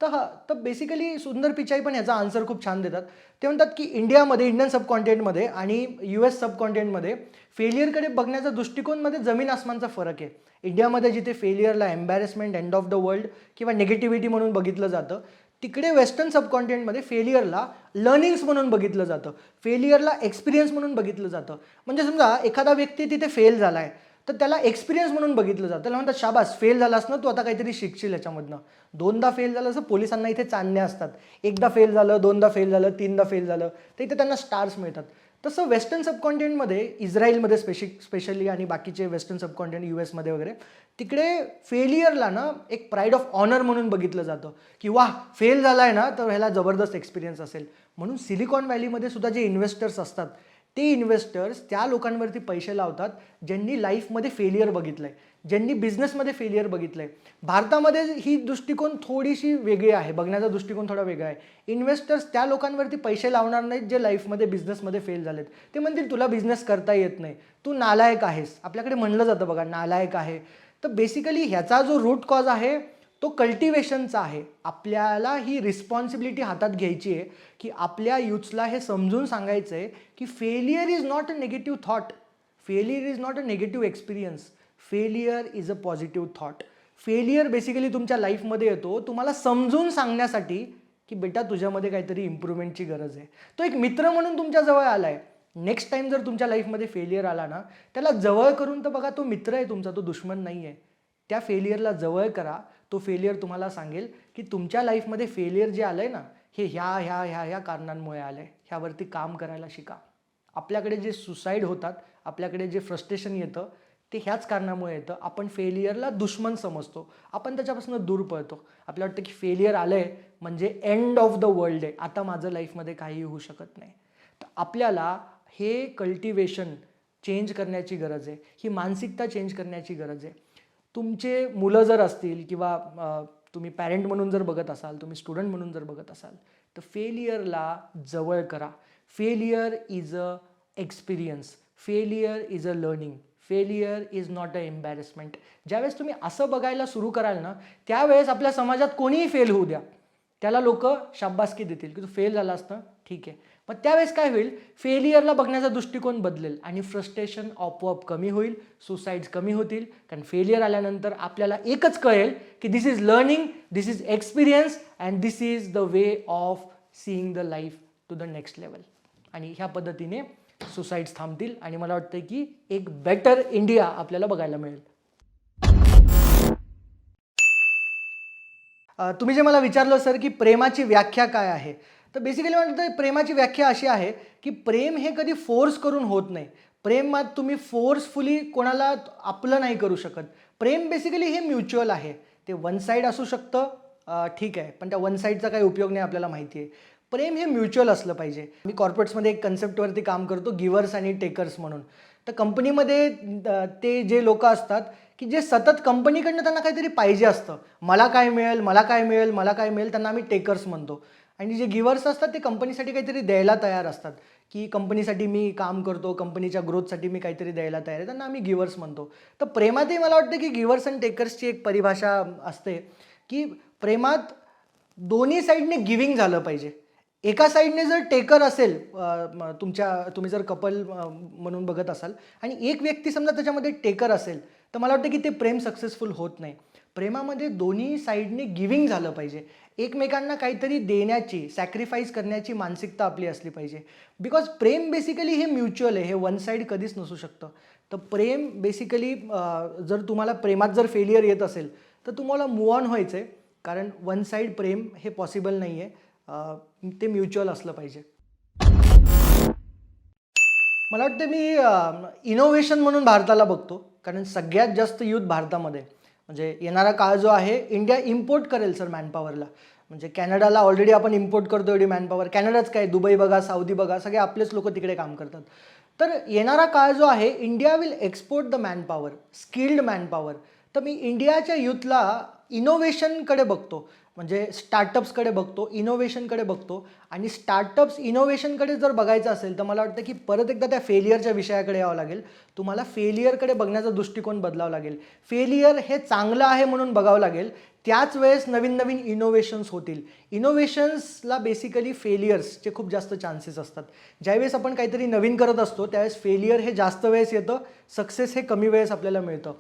तर बेसिकली सुंदर पिचाई पण याचा आन्सर खूप छान देतात. ते म्हणतात की इंडियामध्ये, इंडियन सबकॉन्टिनेंटमध्ये आणि US सबकॉन्टिनेंटमध्ये फेलियरकडे बघण्याचा दृष्टिकोनमध्ये जमीन आसमानचा फरक आहे. इंडियामध्ये जिथे फेलियरला embarrassment, end of the world किंवा निगेटिव्हिटी म्हणून बघितलं जातं, तिकडे वेस्टर्न सबकॉन्टिनेंटमध्ये फेलियरला लर्निंग्स म्हणून बघितलं जातं, फेलियरला एक्सपिरियन्स म्हणून बघितलं जातं. म्हणजे समजा एखादा व्यक्ती तिथे फेल झाला आहे तर त्याला एक्सपिरियन्स म्हणून बघितलं जातं. त्याला म्हणतात शाबास, फेल झालास ना तू, आता काहीतरी शिकशील याच्यामधनं. दोनदा फेल झालं असं पोलिसांना इथे चांदण्या असतात. एकदा फेल झालं, दोनदा फेल झालं, तीनदा फेल झालं तर इथे त्यांना स्टार्स मिळतात. तसं वेस्टर्न सबकॉन्टिनेंटमध्ये, इस्रायलमध्ये स्पेशली आणि बाकीचे वेस्टर्न सबकॉन्टिनेंट US मध्ये वगैरे, तिकडे फेलियरला ना एक प्राईड ऑफ ऑनर म्हणून बघितलं जातं की वाह, फेल झाला आहे ना तर ह्याला जबरदस्त एक्सपिरियन्स असेल. म्हणून सिलिकॉन व्हॅलीमध्ये सुद्धा जे इन्व्हेस्टर्स असतात ते इन्व्हेस्टर्स त्या लोकांवरती पैसे लावतात ज्यांनी लाईफमध्ये फेलियर बघितलं आहे, ज्यांनी बिझनेसमध्ये फेलियर बघितलं आहे. भारतामध्ये ही दृष्टिकोन थोडीशी वेगळी आहे, बघण्याचा दृष्टिकोन थोडा वेगळा आहे. इन्व्हेस्टर्स त्या लोकांवरती पैसे लावणार नाहीत जे लाईफमध्ये बिझनेसमध्ये फेल झालेत. ते म्हणतील तुला बिझनेस करता येत नाही, तू नालायक आहेस. आपल्याकडे म्हणलं जातं बघा, नालायक आहे. तर बेसिकली ह्याचा जो रूट कॉज आहे तो कल्टिवेशनचा आहे. आपल्याला ही रिस्पॉन्सिबिलिटी हातात घ्यायची आहे की आपल्या यूथला हे समजून सांगायचं आहे की failure is not a negative thought, failure is not a negative experience, failure is a positive thought. Failure basically तुमच्या लाईफमध्ये येतो तुम्हाला समजून सांगण्यासाठी की बेटा तुझ्यामध्ये काहीतरी इम्प्रूव्हमेंटची गरज आहे. तो एक मित्र म्हणून तुमच्या जवळ आला आहे. नेक्स्ट टाइम जर तुमच्या लाईफमध्ये फेलियर आला ना, त्याला जवळ करून तर बघा, तो मित्र आहे तुमचा, तो दुश्मन नाही आहे. त्या फेलियरला जवळ करा. तो फेलियर तुम्हाला सांगेल की तुमच्या लाईफमध्ये फेलियर जे आलं आहे ना, हे ह्या कारणांमुळे आलं आहे, ह्यावरती काम करायला शिका. आपल्याकडे जे सुसाईड होतात, आपल्याकडे जे फ्रस्ट्रेशन येतं, ते ह्याच कारणामुळे येतं. आपण फेलियरला दुश्मन समजतो, आपण त्याच्यापासून दूर पळतो. आपल्याला वाटतं की फेलियर आलं आहे म्हणजे एंड ऑफ द वर्ल्ड आहे, आता माझं लाईफमध्ये काहीही होऊ शकत नाही. तर आपल्याला हे कल्टिवेशन चेंज करण्याची गरज आहे, ही मानसिकता चेंज करण्याची गरज आहे. तुमचे मुलं जर असतील किंवा तुम्ही पॅरेंट म्हणून जर बघत असाल, तुम्ही स्टुडंट म्हणून जर बघत असाल, तर फेलियरला जवळ करा. Failure is a experience, failure is a learning, failure is not a embarrassment. ज्यावेळेस तुम्ही असं बघायला सुरू कराल ना, त्यावेळेस आपल्या समाजात कोणीही फेल होऊ द्या, त्याला लोक शाबासकी देतील की तू फेल झाला असतं, ठीक आहे. मग त्यावेळेस काय होईल, फेलियरला बघण्याचा दृष्टिकोन बदलेल आणि फ्रस्ट्रेशन आपोआप कमी होईल, सुसाईड्स कमी होतील. कारण फेलियर आल्यानंतर आपल्याला एकच कळेल की this is learning, this is experience and this is the way of seeing the life to the next level. आणि ह्या पद्धतीने सुसाईड्स थांबतील आणि मला वाटतं की एक बेटर इंडिया आपल्याला बघायला मिळेल. तुम्ही जे मला विचारलं सर की प्रेमाची व्याख्या काय आहे, तर बेसिकली मला वाटतं प्रेमाची व्याख्या अशी आहे की प्रेम हे कधी फोर्स करून होत नाही. प्रेमात तुम्ही फोर्सफुली कोणाला आपलं नाही करू शकत. प्रेम बेसिकली हे म्युच्युअल आहे. ते वन साईड असू शकतं, ठीक आहे, पण त्या वन साईडचा काही उपयोग नाही, आपल्याला माहिती आहे. प्रेम हे म्युच्युअल असलं पाहिजे. मी कॉर्पोरेट्समध्ये एक कन्सेप्टवरती काम करतो, गिव्हर्स आणि टेकर्स म्हणून. तर कंपनीमध्ये ते जे लोक असतात की जे सतत कंपनीकडनं त्यांना काहीतरी पाहिजे असतं, मला काय मिळेल, मला काय मिळेल, मला काय मिळेल, त्यांना आम्ही टेकर्स म्हणतो. आणि जे गिवर्स असतात ते कंपनीसाठी काहीतरी द्यायला तयार असतात, की कंपनीसाठी मी काम करतो, कंपनीच्या ग्रोथसाठी मी काहीतरी द्यायला तयार आहे, त्यांना आम्ही गिवर्स म्हणतो. तर प्रेमातही मला वाटतं की गिवर्स अँड टेकर्सची एक परिभाषा असते, की प्रेमात दोन्ही साईडने गिविंग झालं पाहिजे. एका साईडने जर टेकर असेल, तुम्ही जर कपल म्हणून बघत असाल आणि एक व्यक्ती समजा त्याच्यामध्ये टेकर असेल, तर मला वाटतं की ते प्रेम सक्सेसफुल होत नाही. प्रेमामध्ये दोन्ही साईडने गिविंग झालं पाहिजे. एकमेकांना काहीतरी देण्याची, सॅक्रिफाईस करण्याची मानसिकता आपली असली पाहिजे. बिकॉज प्रेम बेसिकली हे म्युच्युअल आहे, हे वन साईड कधीच नसू शकतं. तर प्रेम बेसिकली जर तुम्हाला प्रेमात जर फेलियर येत असेल तर तुम्हाला मूव्ह ऑन व्हायचं आहे, कारण वन साईड प्रेम हे पॉसिबल नाही आहे. ते म्युच्युअल असलं पाहिजे. मला वाटतं मी इनोव्हेशन म्हणून भारताला बघतो, कारण सगळ्यात जास्त यूथ भारतामध्ये म्हणजे येणारा काळ जो आहे, इंडिया इम्पोर्ट करेल सर मॅनपॉवरला. म्हणजे कॅनडाला ऑलरेडी आपण इम्पोर्ट करतो एवढी मॅनपॉवर. कॅनडाच काय, दुबई बघा, सौदी बघा, सगळे आपलेच लोक तिकडे काम करतात. तर येणारा काळ जो आहे, India will export the manpower, skilled manpower. तर मी इंडियाच्या यूथला इनोव्हेशनकडे बघतो, म्हणजे स्टार्टअप्सकडे बघतो, इनोव्हेशनकडे बघतो. आणि स्टार्टअप्स इनोव्हेशनकडे जर बघायचं असेल तर मला वाटतं की परत एकदा त्या फेलियरच्या विषयाकडे यावं लागेल. तुम्हाला फेलियरकडे बघण्याचा दृष्टिकोन बदलावा लागेल. फेलियर हे चांगलं आहे म्हणून बघावं लागेल. त्याच वेळेस नवीन नवीन इनोव्हेशन्स होतील. इनोव्हेशन्सला बेसिकली फेलियर्सचे खूप जास्त चान्सेस असतात. ज्यावेळेस आपण काहीतरी नवीन करत असतो त्यावेळेस फेलियर हे जास्त वेळेस येतं, सक्सेस हे कमी वेळेस आपल्याला मिळतं.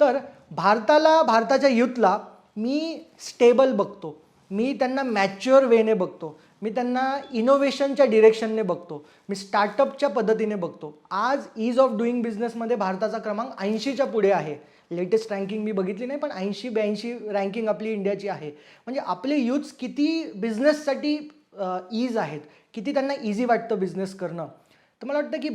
तर भारताच्या यूथला मी स्टेबल बघतो, मी त्यांना मॅच्युअर वेने बघतो, मी त्यांना इनोव्हेशनच्या डिरेक्शनने बघतो, मी स्टार्टअपच्या पद्धतीने बघतो. आज ईज ऑफ डुईंग बिझनेसमध्ये भारताचा क्रमांक 80च्या पुढे आहे. लेटेस्ट रँकिंग मी बघितली नाही, पण 80-82 रँकिंग आपली इंडियाची आहे. म्हणजे आपले यूथ्स किती बिझनेससाठी ईज आहेत, किती त्यांना इझी वाटतं बिझनेस करणं. तर मला वाटतं की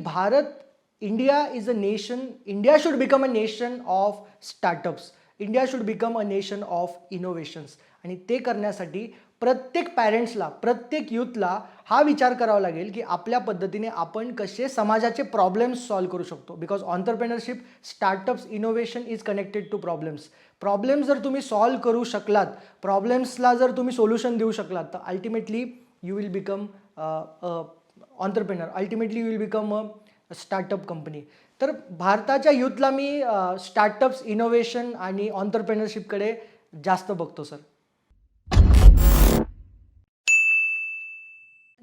India is a nation, India should become a nation of startups, India should become a nation of innovations. आणि ते करण्यासाठी प्रत्येक पॅरेंट्सला, प्रत्येक यूथला हा विचार करावा लागेल की आपल्या पद्धतीने आपण कसे समाजाचे प्रॉब्लेम्स सॉल्व्ह करू शकतो. Because entrepreneurship, startups, innovation is connected to problems जर तुम्ही सॉल्व्ह करू शकलात, प्रॉब्लेम्सला जर तुम्ही सोल्युशन देऊ शकलात, तर ultimately you will become entrepreneur, ultimately you will become a startup company. तर भारताच्या यूथला मी स्टार्टअप्स, इनोव्हेशन आणि ऑन्टरप्रेनरशिपकडे जास्त बघतो सर.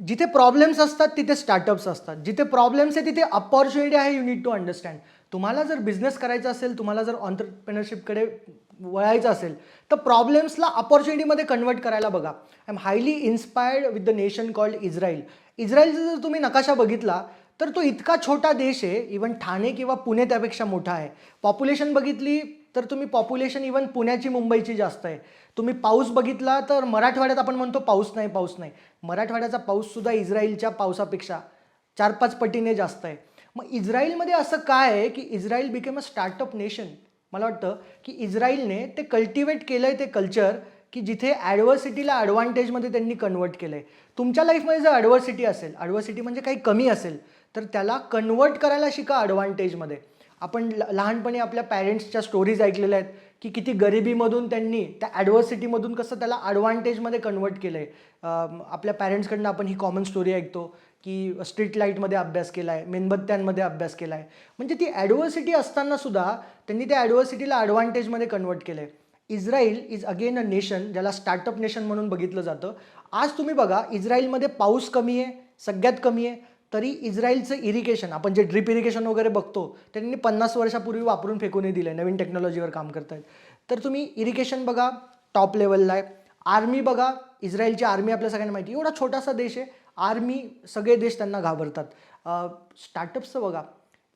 जिथे प्रॉब्लेम्स असतात तिथे स्टार्टअप्स असतात. जिथे प्रॉब्लेम्स आहे तिथे अपॉर्च्युनिटी आहे. You need to understand. तुम्हाला जर बिझनेस करायचा असेल, तुम्हाला जर ऑन्टरप्रेनरशिपकडे वळायचं असेल, तर प्रॉब्लेम्सला अपॉर्च्युनिटीमध्ये कन्वर्ट करायला बघा. I am highly inspired with the nation called Israel. इस्रायलचा जर तुम्ही नकाशा बघितला तर तो इतका छोटा देश आहे, इवन ठाणे किंवा पुणे त्यापेक्षा मोठा आहे. पॉप्युलेशन बघितली तर तुम्ही पॉप्युलेशन इवन पुण्याची, मुंबईची जास्त आहे. तुम्ही पाऊस बघितला तर मराठवाड्यात आपण म्हणतो पाऊस नाही, पाऊस नाही. मराठवाड्याचा पाऊससुद्धा इस्रायलच्या पावसापेक्षा 4-5 पटीने जास्त आहे. मग इस्रायलमध्ये असं काय आहे की Israel became a startup nation. मला वाटतं की इस्रायलने ते कल्टिवेट केलं आहे ते कल्चर, की जिथे ॲडव्हर्सिटीला ॲडव्हान्टेजमध्ये त्यांनी कन्वर्ट केलं आहे. तुमच्या लाईफमध्ये जर ॲडव्हर्सिटी असेल, ॲडव्हर्सिटी म्हणजे काही कमी असेल, तर त्याला कन्वर्ट करायला शिका ॲडव्हान्टेजमध्ये. आपण लहानपणी आपल्या पॅरेंट्सच्या स्टोरीज ऐकलेल्या आहेत की किती गरिबीमधून त्यांनी त्या ॲडव्हर्सिटीमधून कसं त्याला ॲडव्हान्टेजमध्ये कन्वर्ट केलं आहे. आपल्या पॅरेंट्सकडनं आपण ही कॉमन स्टोरी ऐकतो की स्ट्रीट लाईटमध्ये अभ्यास केला आहे, मेणबत्त्यांमध्ये अभ्यास केला आहे. म्हणजे ती ॲडव्हर्सिटी असतानासुद्धा त्यांनी त्या ॲडव्हर्सिटीला ॲडव्हान्टेजमध्ये कन्वर्ट केलं आहे. Israel is again a nation ज्याला स्टार्टअप नेशन म्हणून बघितलं जातं. आज तुम्ही बघा, इस्रायलमध्ये पाऊस कमी आहे, सगळ्यात कमी आहे, तरी इस्रायलचं इरिगेशन, आपण जे ड्रिप इरिगेशन वगैरे बघतो, त्यांनी 50 वर्षापूर्वी वापरून फेकूनही दिलं आहे, नवीन टेक्नॉलॉजीवर काम करतायत. तर तुम्ही इरिगेशन बघा, टॉप लेवलला आहे. आर्मी बघा, इस्रायलची आर्मी आपल्या सगळ्यांना माहिती, एवढा छोटासा देश आहे, आर्मी, सगळे देश त्यांना घाबरतात. स्टार्टअप्सचं बघा,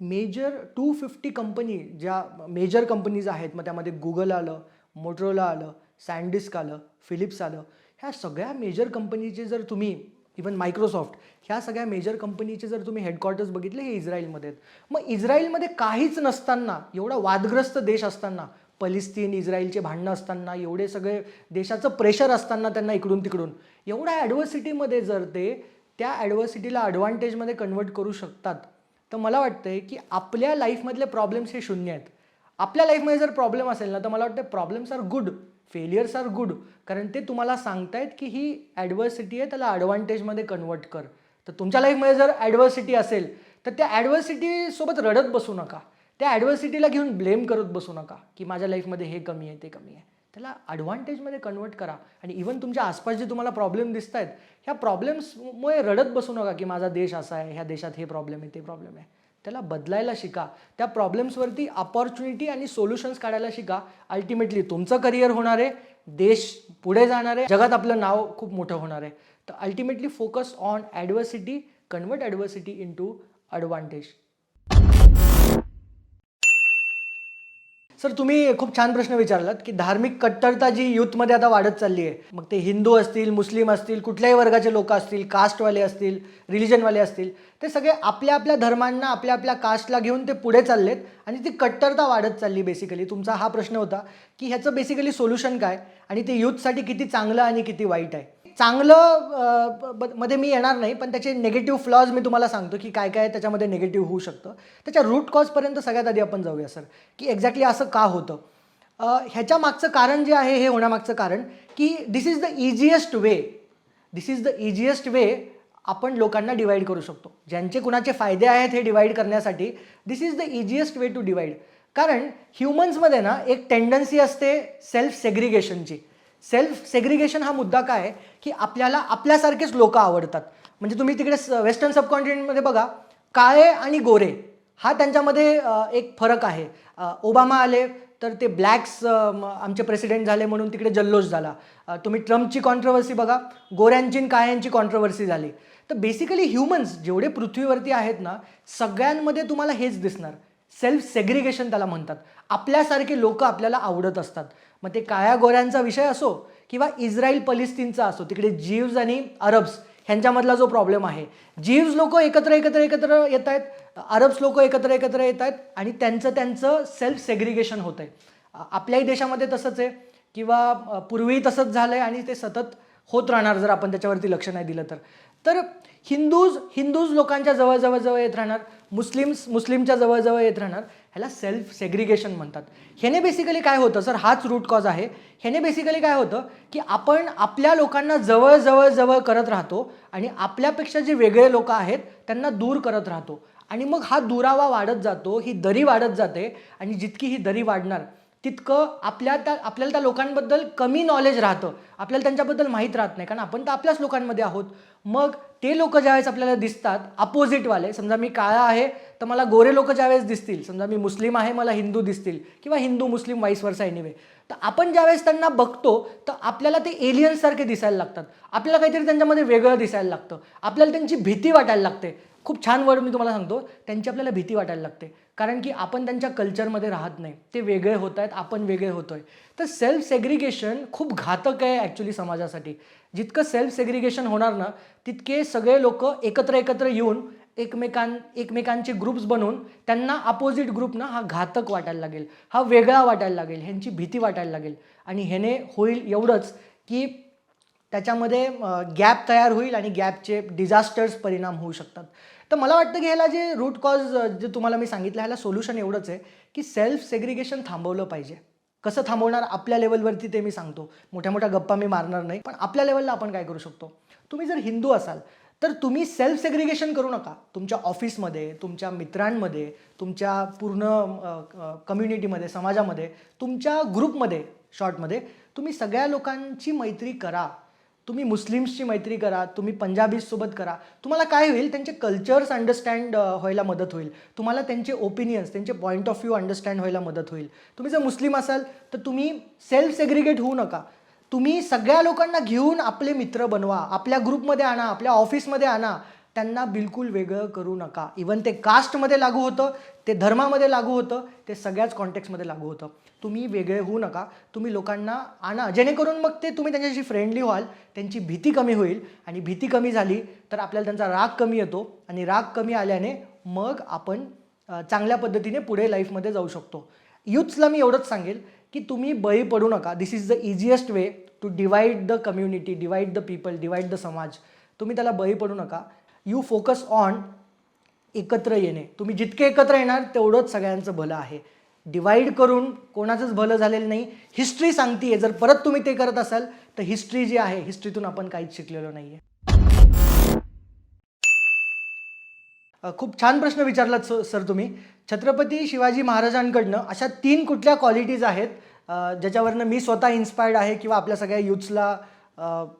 मेजर 250 कंपनी ज्या मेजर कंपनीज आहेत, मग त्यामध्ये गुगल आलं, मोटरोला आलं, सँडिस्क आलं, फिलिप्स आलं. ह्या सगळ्या मेजर कंपनीचे जर तुम्ही, इवन मायक्रोसॉफ्ट, ह्या सगळ्या मेजर कंपनीचे जर तुम्ही हेडक्वार्टर्स बघितले, हे इस्रायलमध्ये आहेत. मग इस्रायलमध्ये काहीच नसताना, एवढा वादग्रस्त देश असताना, पॅलेस्टाईन इस्रायलचे भांडणं असताना, एवढे सगळे देशाचं प्रेशर असताना त्यांना इकडून तिकडून, एवढ्या ॲडव्हर्सिटीमध्ये जर ते त्या ॲडव्हर्सिटीला ॲडव्हान्टेजमध्ये कन्वर्ट करू शकतात, तर मला वाटतंय की आपल्या लाईफमधले प्रॉब्लेम्स हे शून्य आहेत. आपल्या लाईफमध्ये जर प्रॉब्लेम असेल ना, तर मला वाटतं problems are good, failures are good. कारण ते तुम्हाला सांगतायत की ही ॲडव्हर्सिटी आहे, त्याला ॲडव्हान्टेजमध्ये कन्वर्ट कर. तर तुमच्या लाईफमध्ये जर ॲडव्हर्सिटी असेल तर त्या ॲडव्हर्सिटीसोबत रडत बसू नका. त्या ॲडव्हर्सिटीला घेऊन ब्लेम करत बसू नका की माझ्या लाईफमध्ये हे कमी आहे, ते कमी आहे. त्याला ॲडव्हान्टेजमध्ये कन्वर्ट करा. आणि इव्हन तुमच्या आसपास जे तुम्हाला प्रॉब्लेम दिसत आहेत, ह्या प्रॉब्लेम्समुळे रडत बसू नका की माझा देश असा आहे, ह्या देशात हे प्रॉब्लेम आहे, ते प्रॉब्लेम आहे. त्याला बदलायला शिका. त्या प्रॉब्लेम्सवरती अपॉर्च्युनिटी आणि सोल्युशन्स काढायला शिका. अल्टिमेटली तुमचं करिअर होणार आहे, देश पुढे जाणार आहे, जगात आपलं नाव खूप मोठं होणार आहे. तर ultimately focus on adversity, convert adversity into advantage. Sir, तुम्ही खूप छान प्रश्न विचारलात की धार्मिक कट्टरता जी यूथमध्ये आता वाढत चालली आहे, मग ते हिंदू असतील, मुस्लिम असतील, कुठल्याही वर्गाचे लोक असतील, कास्टवाले असतील, रिलिजनवाले असतील, ते सगळे आपल्या आपल्या धर्मांना, आपल्या आपल्या कास्टला घेऊन ते पुढे चाललेत आणि ती कट्टरता वाढत चालली. बेसिकली तुमचा हा प्रश्न होता की ह्याचं बेसिकली सोल्युशन काय आणि ते यूथसाठी किती चांगलं आणि किती वाईट आहे. चांगलं मध्ये मी येणार नाही, पण त्याचे निगेटिव्ह फ्लॉज मी तुम्हाला सांगतो की काय काय त्याच्यामध्ये निगेटिव्ह होऊ शकतं. त्याच्या रूट कॉजपर्यंत सगळ्यात आधी आपण जाऊया सर, की एक्झॅक्टली असं का होतं. ह्याच्या मागचं कारण जे आहे, हे होण्यामागचं कारण की दिस इज द इझिएस्ट वे आपण लोकांना डिवाईड करू शकतो. ज्यांचे कुणाचे फायदे आहेत हे डिवाईड करण्यासाठी this is the easiest way to divide. कारण ह्युमन्समध्ये ना एक टेंडन्सी असते सेल्फ सेग्रिगेशनची. सेल्फ सेग्रिगेशन हा मुद्दा काय आहे की आपल्याला आपल्यासारखेच लोक आवडतात. म्हणजे तुम्ही तिकडे वेस्टर्न सबकॉन्टिनेंटमध्ये बघा, काळे आणि गोरे हा त्यांच्यामध्ये एक फरक आहे. ओबामा आले तर ते ब्लॅक्स आमचे प्रेसिडेंट झाले म्हणून तिकडे जल्लोष झाला. तुम्ही ट्रम्पची कॉन्ट्रोवर्सी बघा, गोऱ्यांची आणि काळ्यांची कॉन्ट्रोवर्सी झाली. तर बेसिकली ह्युमन्स जेवढे पृथ्वीवरती आहेत ना, सगळ्यांमध्ये तुम्हाला हेच दिसणार. सेल्फ सेग्रिगेशन त्याला म्हणतात. आपल्यासारखे लोक आपल्याला आवडत असतात. मग ते काळ्या गोऱ्यांचा विषय असो किंवा इस्रायल पलिस्तीनचा असो, तिकडे जीव्स आणि अरब्स ह्यांच्यामधला जो प्रॉब्लेम आहे, जीव्स लोक एकत्र येत आहेत, अरब्स लोक एकत्र येत आहेत आणि त्यांचं सेल्फ सेग्रिगेशन होत आहे. आपल्याही देशामध्ये तसंच आहे किंवा पूर्वी तसंच झालं आहे आणि ते सतत होत राहणार जर आपण त्याच्यावरती लक्ष नाही दिलं तर. तर हिंदूज लोकांच्या जवळ येत राहणार, मुस्लिमच्या जवळ येत राहणार. ह्याला सेल्फ सेग्रिगेशन म्हणतात. ह्याने बेसिकली काय होतं सर, हाच रूट कॉज आहे. ह्याने बेसिकली काय होतं की आपण आपल्या लोकांना जवळ करत राहतो आणि आपल्यापेक्षा जे वेगळे लोक आहेत त्यांना दूर करत राहतो. आणि मग हा दुरावा वाढत जातो, ही दरी वाढत जाते आणि जितकी ही दरी वाढणार तितकं आपल्याला त्या लोकांबद्दल कमी नॉलेज राहतं. आपल्याला त्यांच्याबद्दल माहीत राहत नाही, कारण आपण तर आपल्याच लोकांमध्ये आहोत. मग ते लोक ज्यावेळेस आपल्याला दिसतात अपोजिटवाले, समजा मी काळा आहे तर मला गोरे लोक ज्यावेळेस दिसतील, समजा मी मुस्लिम आहे मला हिंदू दिसतील किंवा हिंदू मुस्लिम वाईस वर्सा एनिवे, तर आपण ज्यावेळेस त्यांना बघतो तर आपल्याला ते एलियन्ससारखे दिसायला लागतात. आपल्याला काहीतरी त्यांच्यामध्ये वेगळं दिसायला लागतं. आपल्याला त्यांची भीती वाटायला लागते. खूप छान वर्ड मी तुम्हाला सांगतो, त्यांची आपल्याला भीती वाटायला लागते. कारण की आपण त्यांच्या कल्चरमध्ये राहत नाही. ते वेगळे होत आहेत, आपण वेगळे होतोय. तर सेल्फ सेग्रिगेशन खूप घातक आहे ॲक्च्युली समाजासाठी. जितकं सेल्फ सेग्रिगेशन होणार ना, तितके सगळे लोक एकत्र येऊन एकमेकांचे ग्रुप्स बनवून त्यांना अपोजिट ग्रुपना हा घातक वाटायला लागेल, हा वेगळा वाटायला लागेल, ह्यांची भीती वाटायला लागेल. आणि ह्याने होईल एवढंच की त्याच्यामध्ये गॅप तयार होईल आणि गॅपचे डिझास्टर्स परिणाम होऊ शकतात. तर मला वाटतं की ह्याला जे रूट कॉज जे तुम्हाला मी सांगितलं, ह्याला सोल्युशन एवढंच आहे की सेल्फ सेग्रिगेशन थांबवलं पाहिजे. कसं थांबवणार आपल्या लेवलवरती ते मी सांगतो. मोठ्या गप्पा मी मारणार नाही, पण आपल्या लेवलला आपण काय करू शकतो. तुम्ही जर हिंदू असाल तर तुम्ही सेल्फ सेग्रिगेशन करू नका. तुमच्या ऑफिसमध्ये, तुमच्या मित्रांमध्ये, तुमच्या पूर्ण कम्युनिटीमध्ये, समाजामध्ये, तुमच्या ग्रुपमध्ये, शॉर्टमध्ये तुम्ही सगळ्या लोकांची मैत्री करा. तुम्ही मुस्लिम्सची मैत्री करा, तुम्ही पंजाबीसोबत करा. तुम्हाला काय होईल, त्यांचे कल्चर्स अंडरस्टँड व्हायला मदत होईल. तुम्हाला त्यांचे ओपिनियन्स, त्यांचे पॉईंट ऑफ व्ह्यू अंडरस्टँड व्हायला मदत होईल. तुम्ही जर मुस्लिम असाल तर तुम्ही सेल्फ सेग्रिगेट होऊ नका. तुम्ही सगळ्या लोकांना घेऊन आपले मित्र बनवा, आपल्या ग्रुपमध्ये आणा, आपल्या ऑफिसमध्ये आणा. त्यांना बिलकुल वेगळं करू नका. इवन ते कास्टमध्ये लागू होतं, ते धर्मामध्ये लागू होतं, ते सगळ्याच कॉन्टेक्स्टमध्ये लागू होतं. तुम्ही वेगळे होऊ नका. तुम्ही लोकांना आणा, जेणेकरून मग ते तुम्ही त्यांच्याशी फ्रेंडली व्हाल, त्यांची भीती कमी होईल आणि भीती कमी झाली तर आपल्याला त्यांचा राग कमी येतो आणि राग कमी आल्याने मग आपण चांगल्या पद्धतीने पुढे लाईफमध्ये जाऊ शकतो. यूथ्सला मी एवढंच सांगेल की तुम्ही बळी पडू नका. This is the easiest way to divide the community, divide the people, divide the samaj. तुम्ही त्याला बळी पडू नका. यू फोकस ऑन एकत्र येणे. तुम्ही जितके एकत्र येणार तेवढंच सगळ्यांचं भलं आहे. डिवाईड करून कोणाचंच भलं झालेलं नाही. हिस्ट्री सांगतीये, जर परत तुम्ही ते करत असाल तर हिस्ट्री जी आहे, हिस्ट्रीतून आपण काहीच शिकलेलो नाही आहे. खूप छान प्रश्न विचारलात सर तुम्ही. छत्रपती शिवाजी महाराजांकडनं अशा 3 कुठल्या क्वालिटीज आहेत ज्याच्यावरनं मी स्वतः इन्स्पायर्ड आहे किंवा आपल्या सगळ्या यूथ्सला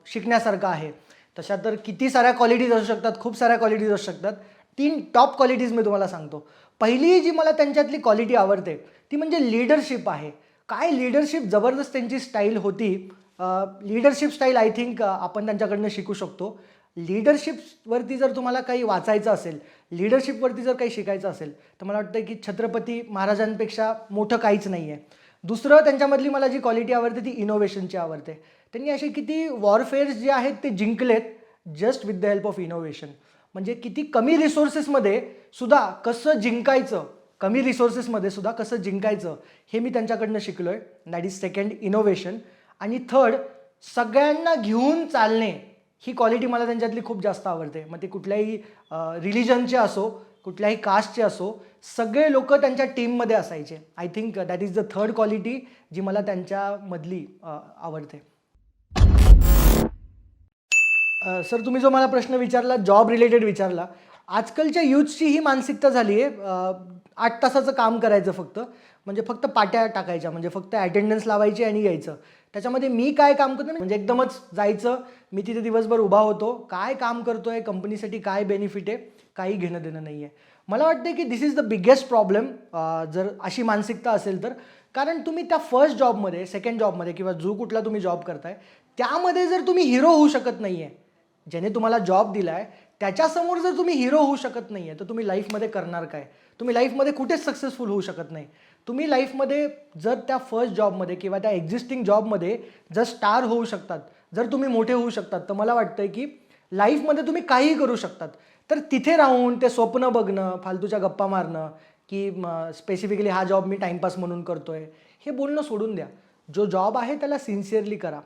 शिकण्यासारखं आहे. तशा तर किती साऱ्या क्वालिटीज असू शकतात, खूप साऱ्या क्वालिटीज असू शकतात. 3 टॉप क्वालिटीज मी तुम्हाला सांगतो. पहिली जी मला त्यांच्यातली क्वालिटी आवडते ती म्हणजे लीडरशिप आहे. काय लीडरशिप जबरदस्त त्यांची स्टाईल होती. लीडरशिप स्टाईल आय थिंक आपण त्यांच्याकडनं शिकू शकतो. लीडरशिपवरती जर तुम्हाला काही वाचायचं असेल, लीडरशिपवरती जर काही शिकायचं असेल तर मला वाटतं की छत्रपती महाराजांपेक्षा मोठं काहीच नाही आहे. दुसरं त्यांच्यामधली मला जी क्वालिटी आवडते ती इनोव्हेशनची आवडते. त्यांनी असे किती वॉरफेअर्स जे आहेत ते जिंकलेत just with the help of innovation. म्हणजे किती कमी रिसोर्सेसमध्ये सुद्धा कसं जिंकायचं, कमी रिसोर्सेसमध्ये सुद्धा कसं जिंकायचं हे मी त्यांच्याकडनं शिकलो आहे. That is second, innovation. आणि थर्ड, सगळ्यांना घेऊन चालणे. ही क्वालिटी मला त्यांच्यातली खूप जास्त आवडते. मग ते कुठल्याही रिलिजनचे असो, कुठल्याही कास्टचे असो, सगळे लोक त्यांच्या टीममध्ये असायचे. I think that is the third quality जी मला त्यांच्यामधली आवडते. सर तुम्ही जो मला प्रश्न विचारला, जॉब रिलेटेड विचारला. आजकालच्या यूथची ही मानसिकता झाली आहे 8 तासाचं काम करायचं फक्त, म्हणजे फक्त पाट्या टाकायच्या, म्हणजे फक्त अटेंडन्स लावायची आणि यायचं. त्याच्यामध्ये मी काय काम करतो म्हणजे एकदमच जायचं, मी तिथे दिवसभर उभा होतो, काय काम करतोय, कंपनीसाठी काय बेनिफिट आहे, काही घेणं देणं नाही आहे. मला वाटतं की this is the biggest problem जर अशी मानसिकता असेल तर. कारण तुम्ही त्या फर्स्ट जॉबमध्ये, सेकंड जॉबमध्ये किंवा जो कुठला तुम्ही जॉब करताय त्यामध्ये जर तुम्ही हिरो होऊ शकत नाही आहे, ज्याने तुम्हाला जॉब दिला आहे त्याच्यासमोर जर तुम्ही हिरो होऊ शकत नाही आहे तर तुम्ही लाईफमध्ये करणार काय? तुम्ही लाईफमध्ये कुठेच सक्सेसफुल होऊ शकत नाही. तुम्ही लाईफमध्ये जर त्या फर्स्ट जॉबमध्ये किंवा त्या एक्झिस्टिंग जॉबमध्ये जर स्टार होऊ शकतात, जर तुम्ही मोठे होऊ शकतात, तर मला वाटतं की लाईफमध्ये तुम्ही काहीही करू शकतात. तर तिथे राहून ते स्वप्न बघणं, फालतूच्या गप्पा मारणं की स्पेसिफिकली हा जॉब मी टाईमपास म्हणून करतोय, हे बोलणं सोडून द्या. जो जॉब आहे त्याला सिन्सिअरली करा.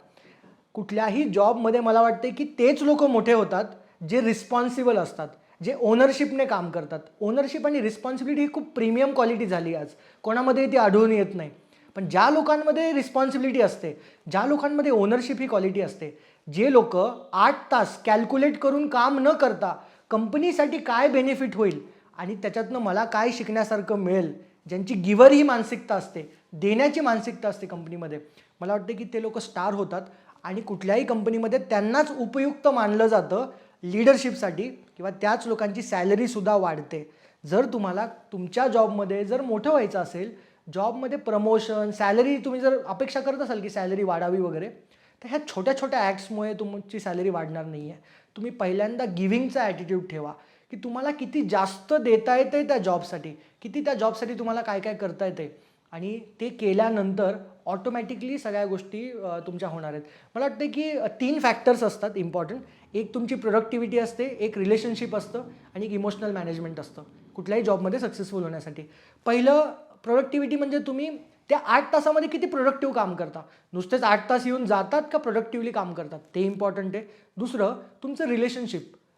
कुठल्याही जॉबमध्ये मला वाटते की तेच लोक मोठे होतात जे रिस्पॉन्सिबल असतात, जे ओनरशिपने काम करतात. ओनरशिप आणि रिस्पॉन्सिबिलिटी ही खूप प्रीमियम क्वालिटी झाली आज, कोणामध्ये ती आढळून येत नाही. पण ज्या लोकांमध्ये रिस्पॉन्सिबिलिटी असते, ज्या लोकांमध्ये ओनरशिप ही क्वालिटी असते, जे लोक 8 तास कॅल्क्युलेट करून काम न करता कंपनीसाठी काय बेनिफिट होईल आणि त्याच्यातनं मला काय शिकण्यासारखं मिळेल, ज्यांची गिव्हर ही मानसिकता असते, देण्याची मानसिकता असते कंपनीमध्ये, मला वाटतं की ते लोक स्टार होतात आणि कुठल्याही कंपनीमध्ये त्यांनाच उपयुक्त मानलं जातं लीडरशिपसाठी किंवा त्याच लोकांची सॅलरीसुद्धा वाढते. जर तुम्हाला तुमच्या जॉबमध्ये जर मोठं व्हायचं असेल, जॉबमध्ये प्रमोशन, सॅलरी तुम्ही जर अपेक्षा करत असाल की सॅलरी वाढावी वगैरे, तर ह्या छोट्या छोट्या ॲक्ट्समुळे तुमची सॅलरी वाढणार नाही आहे. तुम्ही पहिल्यांदा गिव्हिंगचा ॲटिट्यूड ठेवा की तुम्हाला किती जास्त देता येते त्या जॉबसाठी, किती त्या जॉबसाठी तुम्हाला काय काय करता येते आणि ते केल्यानंतर ऑटोमॅटिकली सगळ्या गोष्टी तुमच्या होणार आहेत. मला वाटतं की 3 फॅक्टर्स असतात इम्पॉर्टंट. एक तुमची प्रोडक्टिव्हिटी असते, एक रिलेशनशिप असतं आणि एक इमोशनल मॅनेजमेंट असतं कुठल्याही जॉबमध्ये सक्सेसफुल होण्यासाठी. पहिलं प्रोडक्टिव्हिटी म्हणजे तुम्ही त्या 8 तासामध्ये किती प्रोडक्टिव्ह काम करता. नुसतेच 8 तास येऊन जातात का प्रोडक्टिव्हली काम करतात, ते इम्पॉर्टंट आहे. दुसरं तुमचं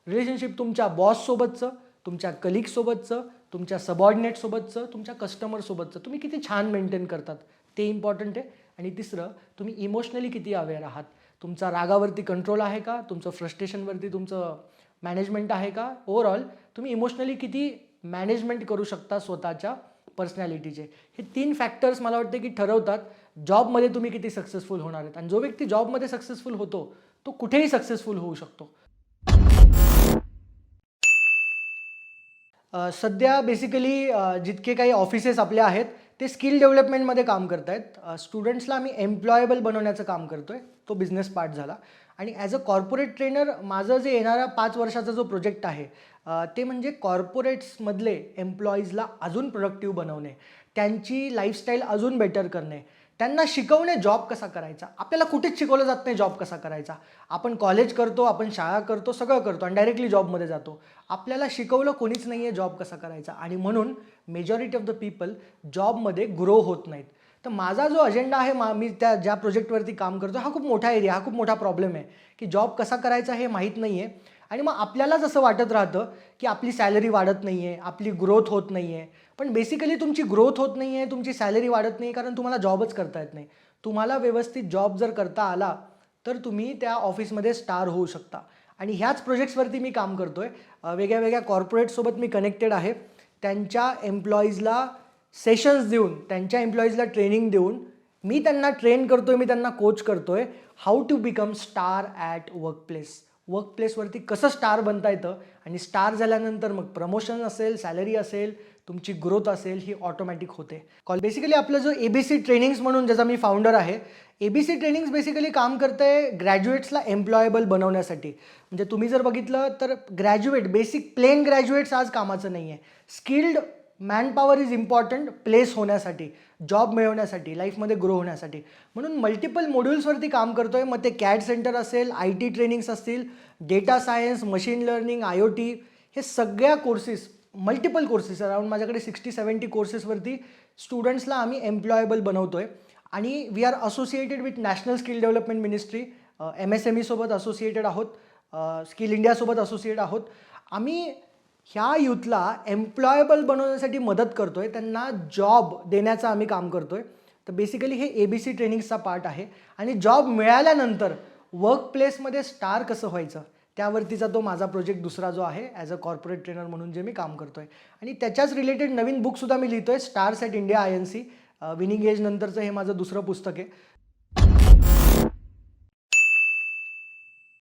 रिलेशनशिप तुमच्या बॉससोबतचं, तुमच्या कलिगसोबतचं, तुमच्या सबऑर्डिनेटसोबतचं, तुमच्या कस्टमरसोबतचं तुम्ही किती छान मेंटेन करतात, ते इम्पॉर्टंट आहे. आणि तिसरं, तुम्ही इमोशनली किती अवेअर आहात. तुमचा रागावरती कंट्रोल आहे का, तुमचं फ्रस्ट्रेशनवरती तुमचं मॅनेजमेंट आहे का, ओव्हरऑल तुम्ही इमोशनली किती मॅनेजमेंट करू शकता स्वतःच्या पर्सनॅलिटीचे. हे 3 फॅक्टर्स मला वाटते की ठरवतात जॉबमध्ये तुम्ही किती सक्सेसफुल होणार आहेत. आणि जो व्यक्ती जॉबमध्ये सक्सेसफुल होतो तो कुठेही सक्सेसफुल होऊ शकतो. सध्या बेसिकली जितके काही ऑफिसेस आपले आहेत ते स्किल डेव्हलपमेंटमध्ये काम करत आहेत. स्टुडंट्सला आम्ही एम्प्लॉयबल बनवण्याचं काम करतो आहे, तो बिझनेस पार्ट झाला. आणि ॲज अ कॉर्पोरेट ट्रेनर माझं जे येणारा 5 वर्षाचा जो प्रोजेक्ट आहे ते म्हणजे कॉर्पोरेट्समधले एम्प्लॉईजला अजून प्रोडक्टिव्ह बनवणे, त्यांची लाईफस्टाईल अजून बेटर करणे, त्यांना शिकवणे जॉब कसा करायचा. आपल्याला कुठेच शिकवलं जात नाही जॉब कसा करायचा. आपण कॉलेज करतो, आपण शाळा करतो, सगळं करतो आणि डायरेक्टली जॉबमध्ये जातो. आपल्याला शिकवलं कोणीच नाही आहे जॉब कसा करायचा. आणि म्हणून मेजॉरिटी ऑफ द पीपल जॉबमध्ये ग्रो होत नाहीत. तर माझा जो अजेंडा आहे, मी त्या ज्या प्रोजेक्टवरती काम करतो, हा खूप मोठा एरिया, हा खूप मोठा प्रॉब्लेम आहे की जॉब कसा करायचा हे माहीत नाही आहे. आणि मग आपल्यालाच असं वाटत राहतं की आपली सॅलरी वाढत नाही आहे, आपली ग्रोथ होत नाही आहे. पण बेसिकली तुमची ग्रोथ होत नाही आहे, तुमची सॅलरी वाढत नाही कारण तुम्हाला जॉबच करता येत नाही. तुम्हाला व्यवस्थित जॉब जर करता आला तर तुम्ही त्या ऑफिसमध्ये स्टार होऊ शकता. आणि ह्याच प्रोजेक्ट्सवरती मी काम करतो आहे. वेगळ्या वेगळ्या कॉर्पोरेटसोबत मी कनेक्टेड आहे. त्यांच्या एम्प्लॉईजला सेशन्स देऊन, त्यांच्या एम्प्लॉईजला ट्रेनिंग देऊन मी त्यांना ट्रेन करतो आहे, मी त्यांना कोच करतो आहे how to become star at workplace. वर्कप्लेसवरती कसं स्टार बनता येतं आणि स्टार झाल्यानंतर मग प्रमोशन असेल, सॅलरी असेल, तुमची ग्रोथ असेल, ही ऑटोमॅटिक होते. बेसिकली आपलं जो ABC ट्रेनिंग्स म्हणून ज्याचा मी फाउंडर आहे, ABC ट्रेनिंग्स बेसिकली काम करते ग्रॅज्युएट्सला एम्प्लॉयबल बनवण्यासाठी. म्हणजे तुम्ही जर बघितलं तर ग्रॅज्युएट, बेसिक प्लेन ग्रॅज्युएट्स आज कामाचं नाही आहे. Skilled manpower is important place होण्यासाठी, जॉब मिळवण्यासाठी, लाईफमध्ये ग्रो होण्यासाठी. म्हणून मल्टिपल मॉड्यूल्सवरती काम करतो आहे. मग ते CAD सेंटर असेल, IT ट्रेनिंग्स असतील, data science, machine learning, IoT, हे सगळ्या कोर्सेस, मल्टिपल कोर्सेस अराउंड माझ्याकडे 60-70 कोर्सेसवरती स्टुडंट्सला आम्ही एम्प्लॉयबल बनवतो आहे. आणि we are associated with national skill development ministry, MSME सोबत असोसिएटेड आहोत, स्किल इंडियासोबत असोसिएट आहोत. आम्ही ह्या यूथला एम्प्लॉयबल बनवण्यासाठी मदत करतो आहे, त्यांना जॉब देण्याचं आम्ही काम करतो आहे. तर बेसिकली हे ABC ट्रेनिंग्सचा पार्ट आहे. आणि जॉब मिळाल्यानंतर वर्कप्लेसमध्ये स्टार कसं व्हायचं त्यावरतीचा तो माझा प्रोजेक्ट दुसरा जो आहे ॲज अ कॉर्पोरेट ट्रेनर म्हणून जे मी काम करतो आहे. आणि त्याच्याच रिलेटेड नवीन बुकसुद्धा मी लिहितो आहे, stars at India INC. Winning edge नंतरचं हे माझं दुसरं पुस्तक आहे.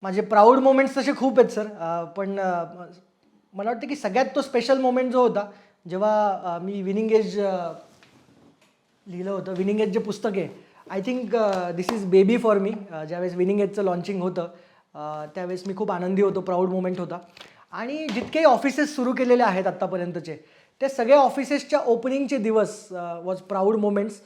माझे प्राऊड मोमेंट्स तसे खूप आहेत सर, पण मला वाटतं की सगळ्यात तो स्पेशल मोमेंट जो होता जेव्हा मी विनिंग एज लिहिलं होतं. विनिंग एज जे पुस्तक आहे, I think this is baby for me. ज्यावेळेस विनिंग एजचं लॉन्चिंग होतं त्यावेळेस मी खूप आनंदी होतो, प्राऊड मोमेंट होता. आणि जितकेही ऑफिसेस सुरू केलेले आहेत आत्तापर्यंतचे, ते सगळ्या ऑफिसेसच्या ओपनिंगचे दिवस वॉज प्राऊड मोमेंट्स.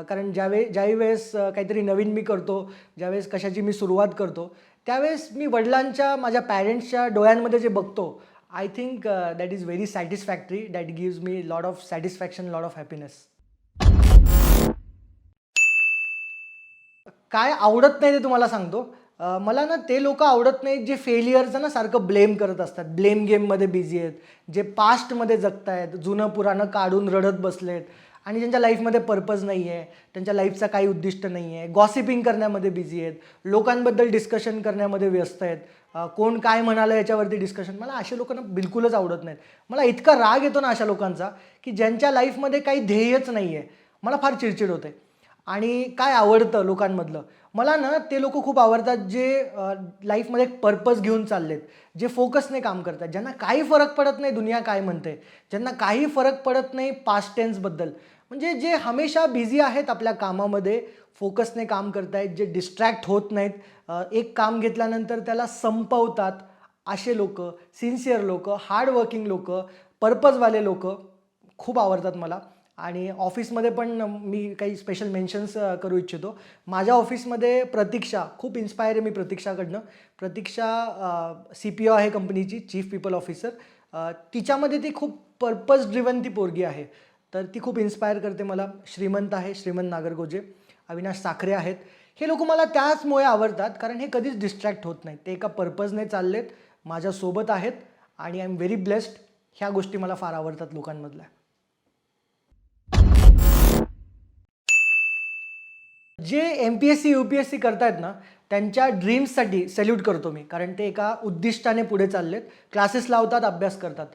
कारण ज्याही वेळेस काहीतरी नवीन मी करतो, ज्यावेळेस कशाची मी सुरुवात करतो, त्यावेळेस मी वडिलांच्या, माझ्या पॅरेंट्सच्या डोळ्यांमध्ये जे बघतो, I think that is very satisfactory. That gives me lot of satisfaction, lot of happiness. काय आवडत नाही ते तुम्हाला सांगतो. मला ना ते लोक आवडत नाहीत जे फेलियरचं ना सारखं ब्लेम करत असतात, ब्लेम गेममध्ये बिझी आहेत, जे पास्टमध्ये जगतायत, जुनं पुराणं काढून रडत बसलेत आणि ज्यांच्या लाईफमध्ये पर्पज नाही आहे, त्यांच्या लाईफचा काही उद्दिष्ट नाही आहे, गॉसिपिंग करण्यामध्ये बिझी आहेत, लोकांबद्दल डिस्कशन करण्यामध्ये व्यस्त आहेत, कोण काय म्हणालं याच्यावरती डिस्कशन. मला अशा लोकांना बिलकुलच आवडत नाहीत. मला इतका राग येतो ना अशा लोकांचा की ज्यांच्या लाईफमध्ये काही ध्येयच नाही आहे. मला फार चिडचिड होते. आणि काय आवडतं लोकांमधलं, मला ना ते लोक खूप आवडतात जे लाईफमध्ये एक पर्पज घेऊन चाललेत, जे फोकसने काम करतात, ज्यांना काही फरक पडत नाही दुनिया काय म्हणते, ज्यांना काही फरक पडत नाही पास्ट टेन्सबद्दल. म्हणजे जे हमेशा बिझी आहेत आपल्या कामामध्ये, फोकसने काम करतायत, जे डिस्ट्रॅक्ट होत नाहीत, एक काम घेतल्यानंतर त्याला संपवतात, असे लोक, सिन्सिअर लोक, हार्डवर्किंग लोक, पर्पजवाले लोक खूप आवडतात मला. आणि ऑफिसमध्ये पण मी काही स्पेशल मेन्शन्स करू इच्छितो. माझ्या ऑफिसमध्ये प्रतीक्षा खूप इन्स्पायर आहे मी प्रतीक्षाकडनं. प्रतीक्षा CPO आहे कंपनीची, चीफ पीपल ऑफिसर. तिच्यामध्ये ती खूप पर्पज ड्रिवन ती पोरगी आहे, तर ती खूप इन्स्पायर करते मला. श्रीमंत आहे, श्रीमंत नागरगोजे. अविनाश साखरे आहेत. हे लोक मला त्याचमुळे आवडतात कारण हे कधीच डिस्ट्रॅक्ट होत नाहीत, ते एका पर्पजने चाललेत, माझ्यासोबत आहेत आणि आय एम व्हेरी ब्लेस्ड. ह्या गोष्टी मला फार आवडतात लोकांमधल्या. जे MPSC UPSC करतायत ना त्यांच्या ड्रीम्ससाठी सॅल्यूट करतो मी, कारण ते एका उद्दिष्टाने पुढे चाललेत, क्लासेस लावतात, अभ्यास करतात.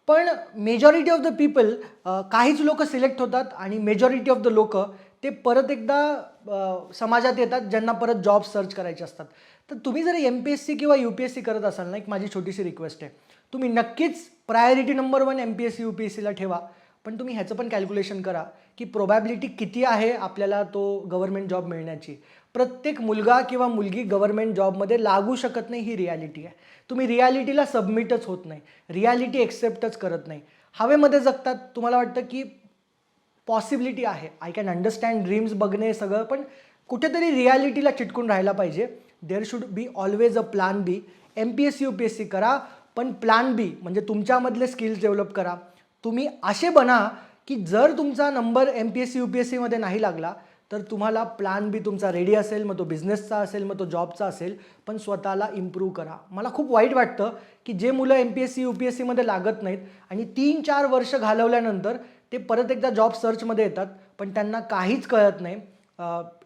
पण मेजॉरिटी ऑफ द पीपल, काहीच लोक सिलेक्ट होतात आणि मेजॉरिटी ऑफ द लोक ते परत एकदा समाजात येतात ज्यांना परत जॉब सर्च करायचे असतात. तर तुम्ही जर MPSC किंवा UPSC करत असाल ना, एक माझी छोटीशी रिक्वेस्ट आहे, तुम्ही नक्कीच प्रायोरिटी नंबर 1 MPSC UPSCला ठेवा. पण तुम्ही ह्याचं पण कॅल्क्युलेशन करा की प्रोबॅबिलिटी किती आहे आपल्याला तो गव्हर्नमेंट जॉब मिळण्याची. प्रत्येक मुलगा किंवा मुलगी गव्हर्नमेंट जॉबमध्ये लागू शकत नाही, ही रियालिटी आहे. तुम्ही रियालिटीला सबमिटच होत नाही, रियालिटी एक्सेप्टच करत नाही, हवेमध्ये जगतात. तुम्हाला वाटतं की पॉसिबिलिटी आहे, आय कॅन अंडरस्टँड ड्रीम्स बघणे सगळं, पण कुठेतरी रियालिटीला चिटकून राहायला पाहिजे. There should be always a plan B. MPSC UPSC करा, पण प्लॅन बी म्हणजे तुमच्यामधले स्किल्स डेव्हलप करा. तुम्ही असे बना की जर तुमचा नंबर MPSC UPSCमध्ये नाही लागला तर तुम्हाला प्लॅन बी तुमचा रेडी असेल, मग तो बिझनेसचा असेल, मग तो जॉबचा असेल, पण स्वतःला इम्प्रूव्ह करा. मला खूप वाईट वाटतं की जे मुलं MPSC UPSCमध्ये लागत नाहीत आणि 3-4 वर्ष घालवल्यानंतर ते परत एकदा जॉब सर्चमध्ये येतात, पण त्यांना काहीच कळत नाही.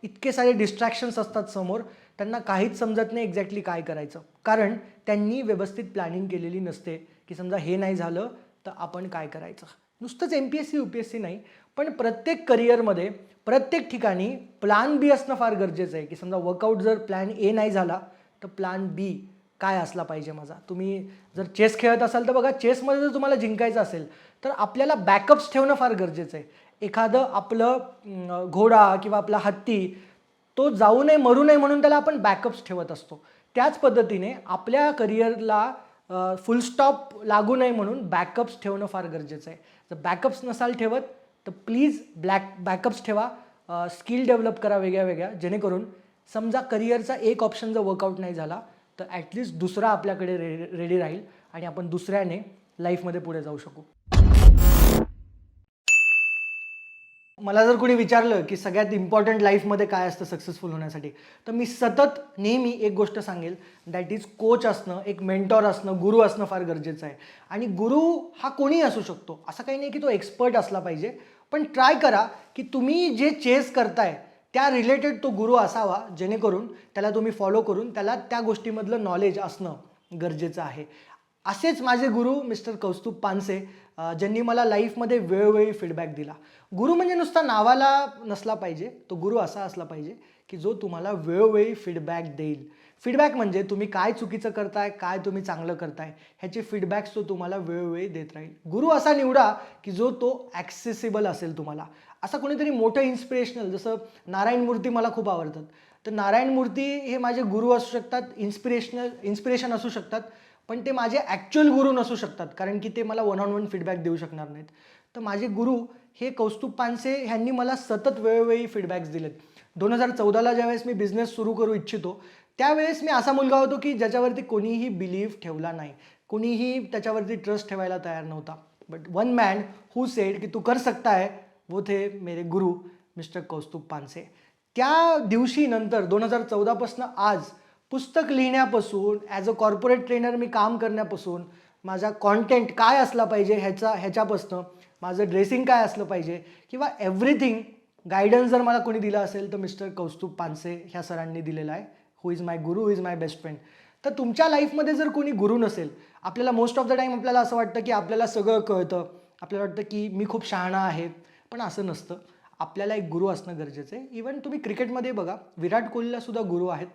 इतके सारे डिस्ट्रॅक्शन्स असतात समोर, त्यांना काहीच समजत नाही एक्झॅक्टली काय करायचं, कारण त्यांनी व्यवस्थित प्लॅनिंग केलेली नसते की समजा हे नाही झालं तर आपण काय करायचं. नुसतंच MPSC UPSC नाही, पण प्रत्येक करिअरमध्ये प्रत्येक ठिकाणी प्लॅन बी असणं फार गरजेचं आहे की समजा वर्कआउट जर प्लॅन ए नाही झाला तर प्लॅन बी काय असला पाहिजे माझा. तुम्ही जर चेस खेळत असाल तर बघा, चेसमध्ये जर तुम्हाला जिंकायचं असेल तर आपल्याला बॅकअप्स ठेवणं फार गरजेचं आहे. एखादं आपलं घोडा किंवा आपला हत्ती तो जाऊ नये, मरू नये म्हणून त्याला आपण बॅकअप्स ठेवत असतो. त्याच पद्धतीने आपल्या करिअरला फुल स्टॉप लागू नये म्हणून बॅकअप्स ठेवणं फार गरजेचं आहे. जर बॅकअप्स नसाल ठेवत तर प्लीज बॅकअप्स ठेवा. स्किल डेव्हलप करा वेगळ्या वेगळ्या, जेणेकरून समजा करिअरचा एक ऑप्शन जर वर्कआउट नाही झाला तर ॲटलिस्ट दुसरा आपल्याकडे रेडी राहील आणि आपण दुसऱ्याने लाईफमध्ये पुढे जाऊ शकू. मला जर कोणी विचारलं की सगळ्यात इम्पॉर्टंट लाईफमध्ये काय असतं सक्सेसफुल होण्यासाठी, तर मी सतत नेहमी एक गोष्ट सांगेल, दॅट इज कोच असणं, एक मेंटॉर असणं, गुरु असणं फार गरजेचं आहे. आणि गुरु हा कोणीही असू शकतो, असं काही नाही की तो एक्सपर्ट असला पाहिजे, पण ट्राय करा की तुम्ही जे चेस करताय त्या रिलेटेड तो गुरु असावा, जेणेकरून त्याला तुम्ही फॉलो करून त्याला त्या गोष्टीमधलं नॉलेज असणं गरजेचं आहे. असेच माझे गुरु मिस्टर कौस्तुभ पानसे, ज्यांनी मला लाईफमध्ये वेळोवेळी फीडबॅक दिला. गुरु म्हणजे नुसता नावाला नसला पाहिजे, तो गुरु असा असला पाहिजे की जो तुम्हाला वेळोवेळी फीडबॅक देईल. फीडबॅक म्हणजे तुम्ही काय चुकीचं करताय, काय तुम्ही चांगलं करताय, ह्याचे फीडबॅक्स तो तुम्हाला वेळोवेळी देत राहील. गुरु असा निवडा की जो तो ॲक्सेसिबल असेल तुम्हाला. असा कोणीतरी मोठं इन्स्पिरेशनल, जसं नारायण मूर्ती मला खूप आवडतात, तर नारायण मूर्ती हे माझे गुरु असू शकतात, इन्स्पिरेशन असू शकतात, पण ते माझे ॲक्च्युअल गुरु नसू शकतात, कारण की ते मला 1-on-1 फीडबॅक देऊ शकणार नाहीत. तर माझे गुरु हे कौस्तुभ पानसे ह्यांनी मला सतत वेळोवेळी फीडबॅक्स दिलेत. 2014ला ज्यावेळेस मी बिझनेस सुरू करू इच्छितो त्यावेळेस मी असा मुलगा होतो की ज्याच्यावरती कोणीही बिलीव्ह ठेवला नाही, कोणीही त्याच्यावरती ट्रस्ट ठेवायला तयार नव्हता. But one man who said की तू कर सकता है, वो थे मेरे गुरु मिस्टर कौस्तुभ पानसे. त्या दिवशी नंतर 2014पासून आज पुस्तक लिहिण्यापासून, ॲज अ कॉर्पोरेट ट्रेनर मी काम करण्यापासून, माझा कॉन्टेंट काय असला पाहिजे ह्याच्यापासनं, माझं ड्रेसिंग काय असलं पाहिजे, किंवा एव्हरीथिंग गायडन्स जर मला कोणी दिलं असेल तर मिस्टर कौस्तुभ पानसे ह्या सरांनी दिलेला आहे. Who is my Guru, who is my best friend. तर तुमच्या लाईफमध्ये जर कोणी गुरु नसेल, आपल्याला मोस्ट ऑफ द टाईम आपल्याला असं वाटतं की आपल्याला सगळं कळतं, आपल्याला वाटतं की मी खूप शहाणा आहे, पण असं नसतं. आपल्याला एक गुरु असणं गरजेचं आहे. इवन तुम्ही क्रिकेटमध्ये बघा, विराट कोहलीला सुद्धा गुरु आहेत.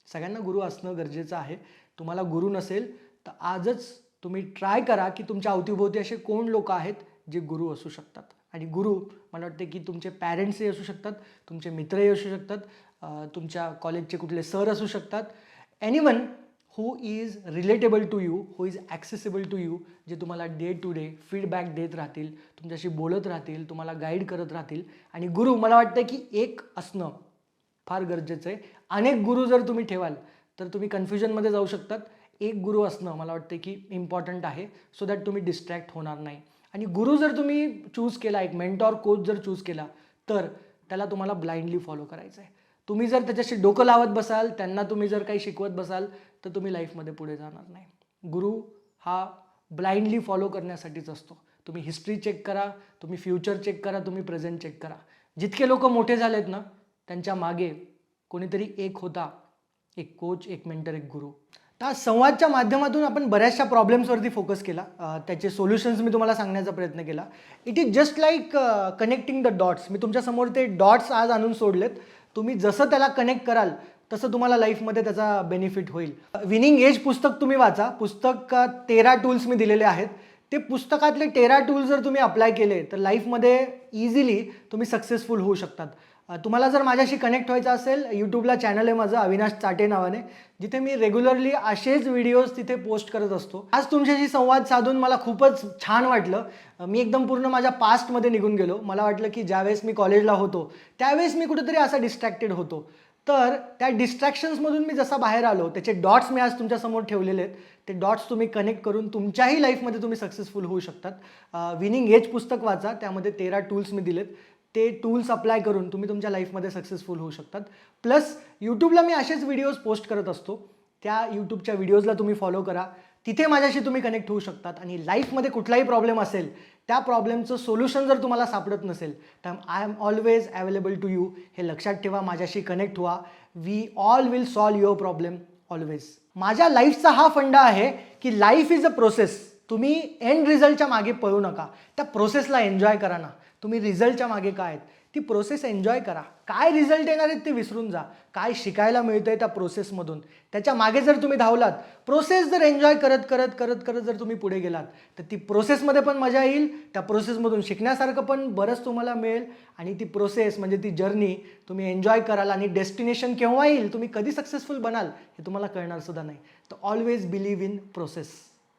सगळ्यांना गुरु असणं गरजेचं आहे. तुम्हाला गुरु नसेल तर आजच तुम्ही ट्राय करा की तुमच्या अवतीभोवती असे कोण लोक आहेत जे गुरु असू शकतात. आणि गुरु मला वाटते की तुमचे पॅरेंट्सही असू शकतात, तुमचे मित्रही असू शकतात, तुमच्या कॉलेजचे कुठले सर असू शकतात, anyone who is relatable to you, who is accessible to you, जे तुम्हाला डे टू डे फीडबॅक देत राहतील, तुमच्याशी बोलत राहतील, तुम्हाला गाईड करत राहतील. आणि गुरु मला वाटतं की एक असणं फार गरजेचं आहे. अनेक गुरु जर तुम्ही ठेवाल तर तुम्ही कन्फ्युजनमध्ये जाऊ शकतात. एक गुरु असणं मला वाटतं की इम्पॉर्टंट आहे, सो दॅट तुम्ही डिस्ट्रॅक्ट होणार नाही. आणि गुरु जर तुम्ही चूज केला, एक मेंटॉर कोच जर चूज केला, तर त्याला तुम्हाला ब्लाइंडली फॉलो करायचं आहे. तुम्ही जर त्याच्याशी डोकं लावत बसाल, त्यांना तुम्ही जर काही शिकवत बसाल तर तुम्ही लाईफमध्ये पुढे जाणार नाही. गुरु हा ब्लाइंडली फॉलो करण्यासाठीच असतो. तुम्ही हिस्ट्री चेक करा, तुम्ही फ्युचर चेक करा, तुम्ही प्रेझेंट चेक करा. जितके लोक मोठे झालेत ना, त्यांच्या मागे कोणीतरी एक होता, एक कोच, एक मेंटर, एक गुरु. तर संवादच्या माध्यमातून आपण बऱ्याचशा प्रॉब्लेम्सवरती फोकस केला, त्याचे सोल्युशन्स मी तुम्हाला सांगण्याचा प्रयत्न केला. It is just like connecting the dots. मी तुमच्यासमोर ते डॉट्स आज आणून सोडलेत. तुम्ही जसं त्याला कनेक्ट कराल तसं तुम्हाला लाईफमध्ये त्याचा बेनिफिट होईल. विनिंग एज पुस्तक तुम्ही वाचा. पुस्तक 13 टूल्स मी दिलेले आहेत. ते पुस्तकातले 13 टूल्स जर तुम्ही अप्लाय केले तर लाईफमध्ये इझिली तुम्ही सक्सेसफुल होऊ शकतात. तुम्हाला जर माझ्याशी कनेक्ट व्हायचं असेल, यूट्यूबला चॅनल आहे माझं अविनाश चाटे नावाने, जिथे मी रेग्युलरली असेच व्हिडिओज तिथे पोस्ट करत असतो. आज तुमच्याशी संवाद साधून मला खूपच छान वाटलं. मी एकदम पूर्ण माझ्या पास्टमध्ये निघून गेलो. मला वाटलं की ज्यावेळेस मी कॉलेजला होतो त्यावेळेस मी कुठेतरी असा डिस्ट्रॅक्टेड होतो. तर त्या डिस्ट्रॅक्शन्समधून मी जसा बाहेर आलो, त्याचे डॉट्स मी आज तुमच्यासमोर ठेवलेले आहेत. ते डॉट्स तुम्ही कनेक्ट करून तुमच्याही लाईफमध्ये तुम्ही सक्सेसफुल होऊ शकतात. विनिंग एज पुस्तक वाचा, त्यामध्ये 13 टूल्स मी दिलेत. ते टूल्स अप्लाय करून तुम्ही तुमच्या लाईफमध्ये सक्सेसफुल होऊ शकतात. प्लस यूट्यूबला मी असेच व्हिडिओज पोस्ट करत असतो. त्या यूट्यूबच्या व्हिडिओजला तुम्ही फॉलो करा. तिथे माझ्याशी तुम्ही कनेक्ट होऊ शकतात आणि लाईफमध्ये कुठलाही प्रॉब्लेम असेल, त्या प्रॉब्लेमचं सोल्युशन जर तुम्हाला सापडत नसेल तर I am always available to you. हे लक्षात ठेवा, माझ्याशी कनेक्ट व्हा. We all will solve your problem always. माझ्या लाईफचा हा फंडा आहे की लाईफ इज अ प्रोसेस. तुम्ही एंड रिझल्टच्या मागे पळू नका, त्या प्रोसेसला एन्जॉय करा ना. तुम्ही रिझल्टच्या मागे काय आहेत ती प्रोसेस एन्जॉय करा. काय रिझल्ट येणार आहेत ते विसरून जा. काय शिकायला मिळतंय त्या प्रोसेसमधून त्याच्या मागे जर तुम्ही धावलात, प्रोसेस जर एन्जॉय करत करत करत करत जर तुम्ही पुढे गेलात तर ती प्रोसेसमध्ये पण मजा येईल. त्या प्रोसेसमधून शिकण्यासारखं पण बरंच तुम्हाला मिळेल आणि ती प्रोसेस म्हणजे ती जर्नी तुम्ही एन्जॉय कराल आणि डेस्टिनेशन केव्हा येईल, तुम्ही कधी सक्सेसफुल बनाल हे तुम्हाला कळणार सुद्धा नाही. तर ऑलवेज बिलीव्ह इन प्रोसेस.